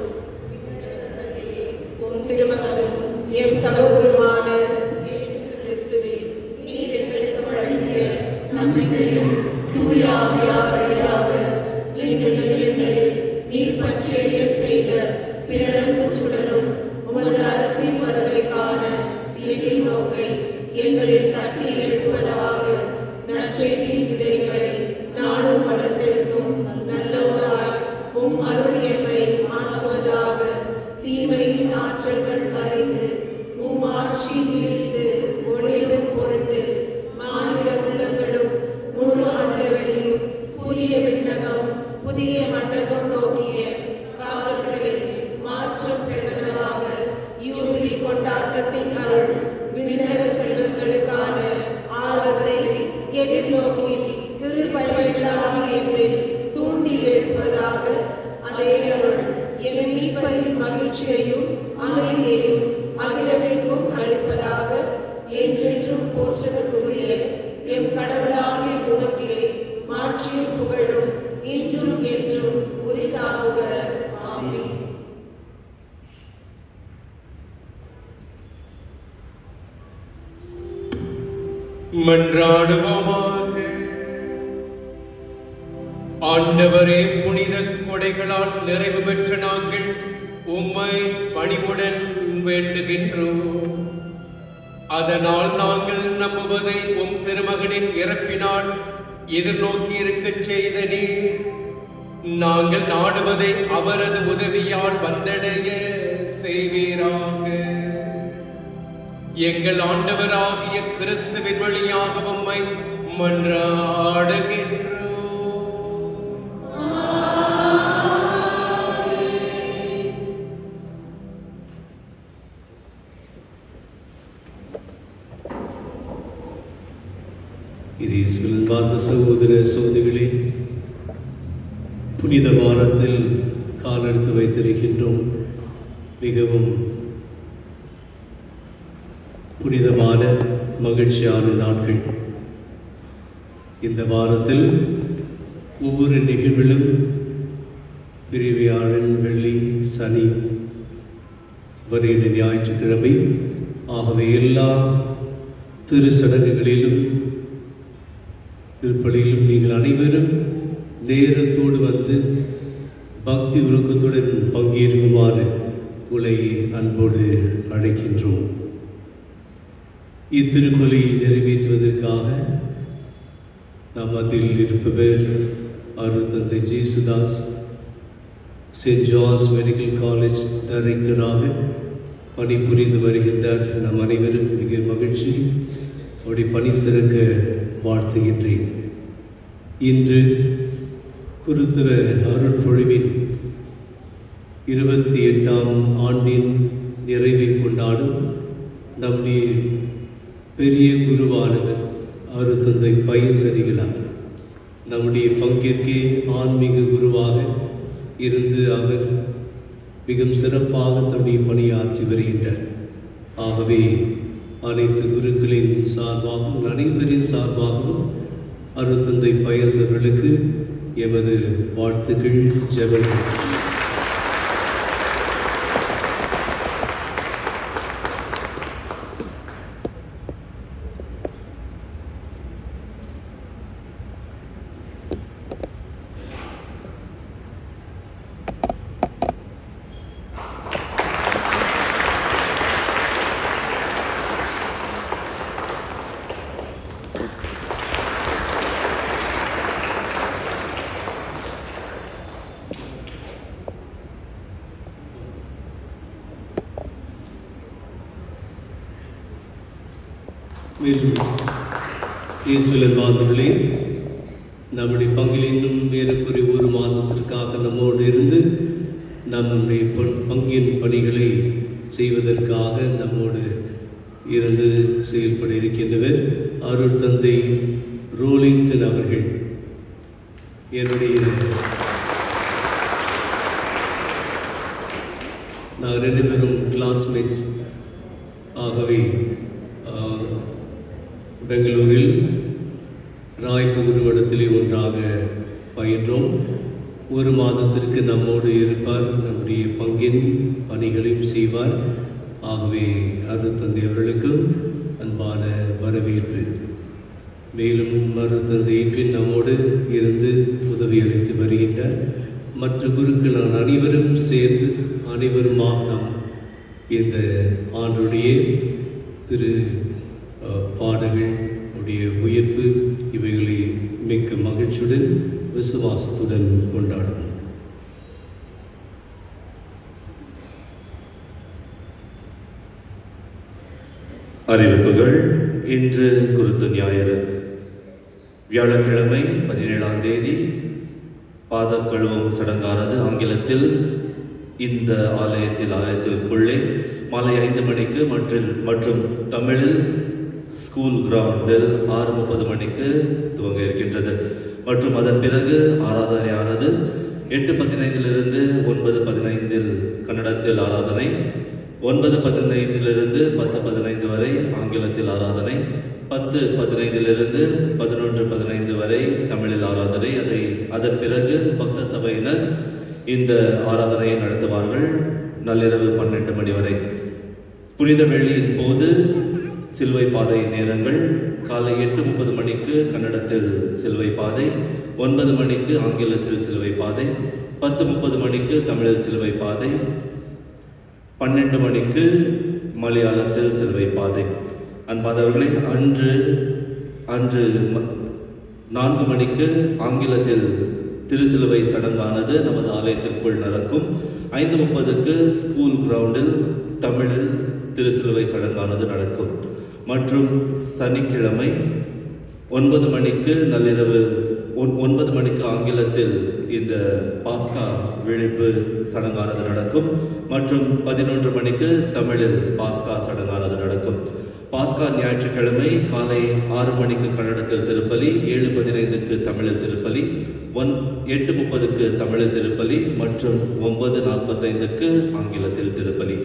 [SPEAKER 7] உம் திருமகனும் எம் சகோதரமான இயேசு கிறிஸ்துவே, நீர் எங்களுக்கு வழங்கிய நம்பிக்கையும் தூய ஆவியார் வழியாக எங்கள் இதயங்களில் நீர் பற்றிய செய்த பிறரன்பு சுடலும் உமது அரசின் வருகைக்கான எதிர்நோக்கை எங்களில் தட்டி எழுப்புவதாக நற்செய்தியின் விதைகளை நாடும் வளர்த்தெடுக்கும் நல்லவராய் உம் அருள் எம்மை மாற்றுவதாக. தீமையின் ஆற்றல்கள் மறைந்து உம் ஆட்சி நீடித்து ஒளிரும் பொருட்டு மாநில உள்ளங்களும் முழு ஆண்டவரையும் புதிய விண்ணகம் புதிய மண்டபம் நோக்கிய காவல்களில் மாற்றம் பெறுவதாக யூபிலி கொண்டாட்டத்தின் அருள் விண்ணக செல்வங்களுக்கான ஆதரவை எதிர்நோக்கி திருப்பயனாகிய தூண்டி எழுப்பதாக. அதே அருள் எம் மீட்பரின் மகிழ்ச்சியையும் அமைதியையும் அகிலமெங்கும் அளிப்பதாக. என்றென்றும் போற்றதற்குரிய எம் கடவுளாகிய உமக்கே மாற்றியும் புகழும் இன்றும் என்றும் உரித்தாகுக. ஆமென்.
[SPEAKER 11] மன்றாடுவோமாக. ஆண்டவரே, புனித கொடைகளால் நிறைவு பெற்ற நாங்கள் உம்மை பணிவுடன் வேண்டுகின்றோம். அதனால் நாங்கள் நம்புவதை உம் திருமகனின் இறப்பினால் எதிர்நோக்கி இருக்கச் செய்த நீர், நாங்கள் நாடுவதை அவரது உதவியால் வந்தடைய செய்வீராக. எங்கள் ஆண்டவராகிய கிறிஸ்துவின் வழியாக உம்மை மன்றாடுகின்றோம்.
[SPEAKER 6] இயேசுவில் அன்பார்ந்த சகோதர சகோதரிகளே, புனித வாரத்தில் காலெடுத்து வைத்திருக்கின்றோம். மிகவும் புனிதமான மகிழ்ச்சியான நாட்கள். இந்த வாரத்தில் ஒவ்வொரு நிகழ்விலும் வியாழன், வெள்ளி, சனி, வருகிற ஞாயிற்றுக்கிழமை ஆகவே எல்லா திருச்சடங்குகளிலும் திருப்பலியிலும் நீங்கள் அனைவரும் நேரத்தோடு வந்து பக்தி உருக்கத்துடன் பங்கேற்குமாறு உங்களை அன்போடு அழைக்கின்றோம். இத்திருப்பலியை நிறைவேற்றுவதற்காக நம் மத்தியில் இருப்பவர் அருள் தந்தை Jesudas, saint John's medical college டைரக்டராக பணிபுரிந்து வருகின்றார். நம் அனைவரும் மிக மகிழ்ச்சி அவருடைய பணி சிறக்க வாழ்த்துகின்றேன். இன்று குருத்துவ அருட்பொழிவின் 28ஆம் ஆண்டின் நிறைவை கொண்டாடும் நம்முடைய பெரிய குருவானவர் அருட்தந்தை பைசரிகளார் நம்முடைய பங்கிற்கே ஆன்மீக குருவாக இருந்து அவர் மிகவும் சிறப்பாக தன்னுடைய பணியாற்றி வருகின்றார். ஆகவே அனைத்து குருக்களின் சார்பாகவும் அனைவரின் சார்பாகவும் அருட்தந்தை பயசர்களுக்கு எமது வாழ்த்துக்கள், ஜெபங்கள். மேலும் இயேசுவின் வாழ்ந்தவர்களே, நம்முடைய பங்கில் இன்னும் ஏறக்குறைய ஒரு மாதத்திற்காக நம்மோடு இருந்து நம்முடைய பங்கின் பணிகளை செய்வதற்காக நம்மோடு இருந்து செயல்பட இருக்கின்றவர் அருள் தந்தை ரோலிங்டன் அவர்கள். என்னுடைய நாங்கள் 2 பேரும் கிளாஸ்மேட்ஸ். ஆகவே பெங்களூரில் ராய்பூர் இடத்திலே ஒன்றாக பயின்றோம். ஒரு மாதத்திற்கு நம்மோடு இருப்பார், நம்முடைய பங்கின் பணிகளையும் செய்வார். ஆகவே அருட்தந்தை அவர்களுக்கும் அன்பான வரவேற்பு. மேலும் அருட்தந்தையின் பின் நம்மோடு இருந்து உதவி அளித்து வருகின்றார். மற்ற குருக்களான அனைவரும் சேர்ந்து அனைவருமாக நாம் இந்த ஆண்டுடைய திரு பாடல்கள் உடைய உயிர்ப்பு இவைகளை மிக்க மகிழ்ச்சியுடன் விசுவாசத்துடன் கொண்டாடும்.
[SPEAKER 3] அறிவிப்புகள். இன்று குருத்து ஞாயிறு, வியாழக்கிழமை 17ஆம் தேதி பாத கழுவும் சடங்கானது ஆங்கிலத்தில் இந்த ஆலயத்திற்குள்ளே மாலை 5 மணிக்கு மற்றும் தமிழில் ஸ்கூல் கிரவுண்டில் 6:30 மணிக்கு துவங்க இருக்கின்றது. மற்றும் அதன் பிறகு ஆராதனையானது 8:15 9:15 கன்னடத்தில் ஆராதனை, 9:15 10:15 வரை ஆங்கிலத்தில் ஆராதனை, 10:15 11:15 வரை தமிழில் ஆராதனை. அதன் பிறகு பக்த சபையினர் இந்த ஆராதனையை நடத்துவார்கள் நள்ளிரவு 12 மணி வரை. புனித வெள்ளியின் போது சிலுவை பாதை நேரங்கள் காலை 8:30 மணிக்கு கன்னடத்தில் சிலுவை பாதை, 9 மணிக்கு ஆங்கிலத்தில் சிலுவை பாதை, 10:30 மணிக்கு தமிழில் சிலுவை பாதை, 12 மணிக்கு மலையாளத்தில் சிலுவை பாதை. அன்பாதவர்களே, அன்று 4 மணிக்கு ஆங்கிலத்தில் திருசிலுவை சடங்கானது நமது ஆலயத்திற்குள் நடக்கும். 5:30க்கு ஸ்கூல் கிரவுண்டில் தமிழில் திருசிலுவை சடங்கானது நடக்கும். மற்றும் சனிக்கிழமை 9 மணிக்கு நள்ளிரவு 9 மணிக்கு ஆங்கிலத்தில் இந்த பாஸ்கா விழிப்பு சடங்கானது நடக்கும். மற்றும் 11 மணிக்கு தமிழில் பாஸ்கா சடங்கானது நடக்கும். பாஸ்கா ஞாயிற்றுக்கிழமை காலை 6 மணிக்கு கன்னடத்தில் திருப்பலி, 7:15க்கு தமிழில் திருப்பலி, 8:30க்கு தமிழில் திருப்பலி மற்றும் 9:45க்கு ஆங்கிலத்தில் திருப்பலி.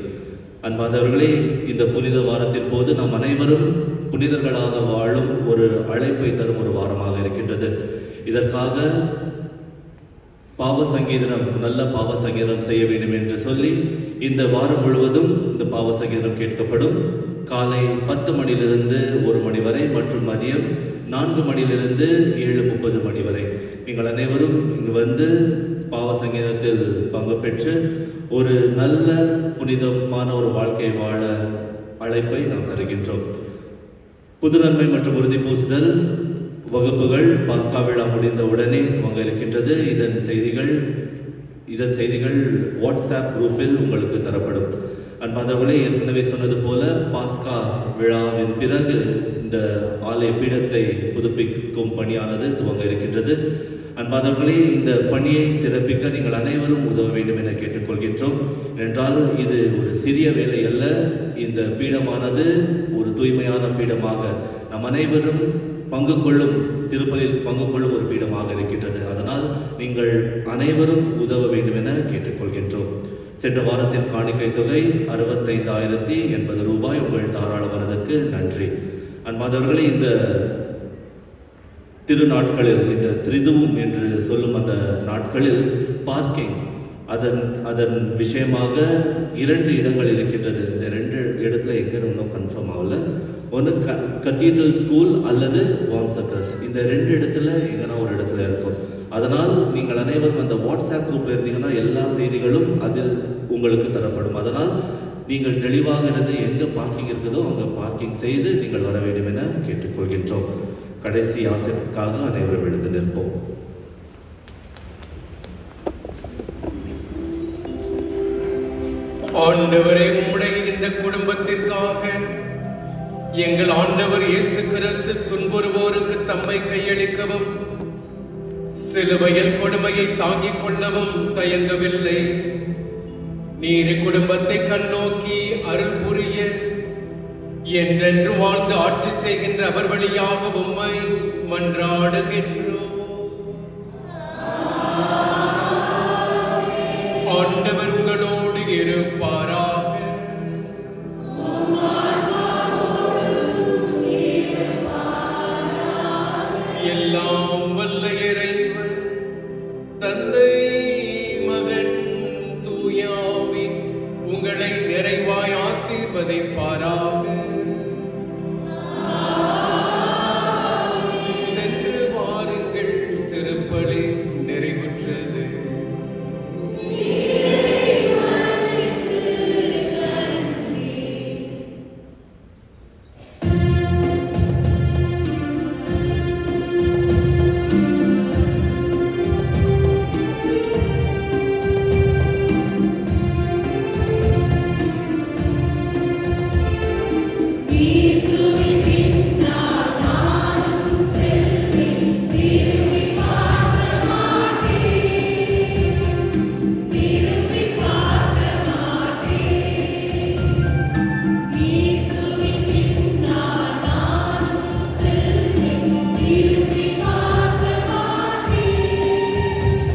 [SPEAKER 3] அன்பாதவர்களே, இந்த புனித வாரத்தின் போது நாம் அனைவரும் புனிதர்களாக வாழும் ஒரு அழைப்பை தரும் ஒரு வாரமாக இருக்கின்றது. இதற்காக பாவ சங்கீதனம், நல்ல பாவ சங்கீதனம் செய்ய வேண்டும் என்று சொல்லி இந்த வாரம் முழுவதும் இந்த பாவ சங்கீதனம் கேட்கப்படும். காலை 10 மணியிலிருந்து 1 மணி வரை மற்றும் மதியம் 4 மணியிலிருந்து 7:30 மணி வரை நீங்கள் அனைவரும் இங்கு வந்து பாவ சங்கீதத்தில் பங்கு பெற்று ஒரு நல்ல புனிதமான ஒரு வாழ்க்கை வாழ அழைப்பை நாம் தருகின்றோம். புது நன்மை மற்றும் உறுதி பூசுதல் வகுப்புகள் பாஸ்கா விழா முடிந்த உடனே துவங்க இருக்கின்றது. இதன் செய்திகள் வாட்ஸ்அப் குரூப்பில் உங்களுக்கு தரப்படும். அன்பாதவர்களே, ஏற்கனவே சொன்னது போல பாஸ்கா விழாவின் பிறகு இந்த ஆலய பீடத்தை புதுப்பிக்கும் பணியானது துவங்க இருக்கின்றது. அன்பாதவர்களே, இந்த பணியை சிறப்பிக்க நீங்கள் அனைவரும் உதவ வேண்டும் என கேட்டுக்கொள்கின்றோம். என்றால் இது ஒரு சிறிய வேலை அல்ல. இந்த பீடமானது ஒரு தூய்மையான பீடமாக நம் அனைவரும் திருப்பலில் பங்கு கொள்ளும் ஒரு பீடமாக இருக்கின்றது. அதனால் நீங்கள் அனைவரும் உதவ வேண்டும் என கேட்டுக்கொள்கின்றோம். சென்ற வாரத்தின் காணிக்கை தொகை 65,080 ரூபாய். உங்கள் தாராள மனதுக்கு நன்றி. அன்பாதவர்களே, இந்த திருநாட்களில், இந்த திரிதுவும் என்று சொல்லும் அந்த நாட்களில் பார்க்கிங் அதன் விஷயமாக 2 இடங்கள் இருக்கின்றது. இந்த 2 இடத்துல எங்கே இன்னும் கன்ஃபார்ம் ஆகல. ஒன்று கத்தீட்ரல் ஸ்கூல் அல்லது வான்சக்கர்ஸ். இந்த 2 இடத்துல எங்கன்னா ஒரு இடத்துல இருக்கும். அதனால் நீங்கள் அனைவரும் அந்த வாட்ஸ்அப் குரூப்பில் இருந்தீங்கன்னா எல்லா செய்திகளும் அதில் உங்களுக்கு தரப்படும். அதனால் நீங்கள் தெளிவாக இருந்து எங்கே பார்க்கிங் இருக்குதோ அங்கே பார்க்கிங் செய்து நீங்கள் வர வேண்டும் என கேட்டுக்கொள்கின்றோம். கடைசி ஆசைக்காக அனைவரும் எழுந்து நிற்போம்.
[SPEAKER 10] ஆண்டவரே, உம்முடைய இந்த குடும்பத்திற்காக எங்கள் ஆண்டவர் இயேசு கிறிஸ்து துன்புறுவோருக்கு தம்மை கையளிக்கவும் சிலுவையில் கொடுமையை தாங்கிக் கொள்ளவும் தயங்கவில்லை. நீர் குடும்பத்தை கண்ணோக்கி அருள் புரிய என்றென்று வாழ்ந்து ஆட்சி செய்கின்ற அவர் வழியாக உம்மை மன்றாடுகின்றோம்.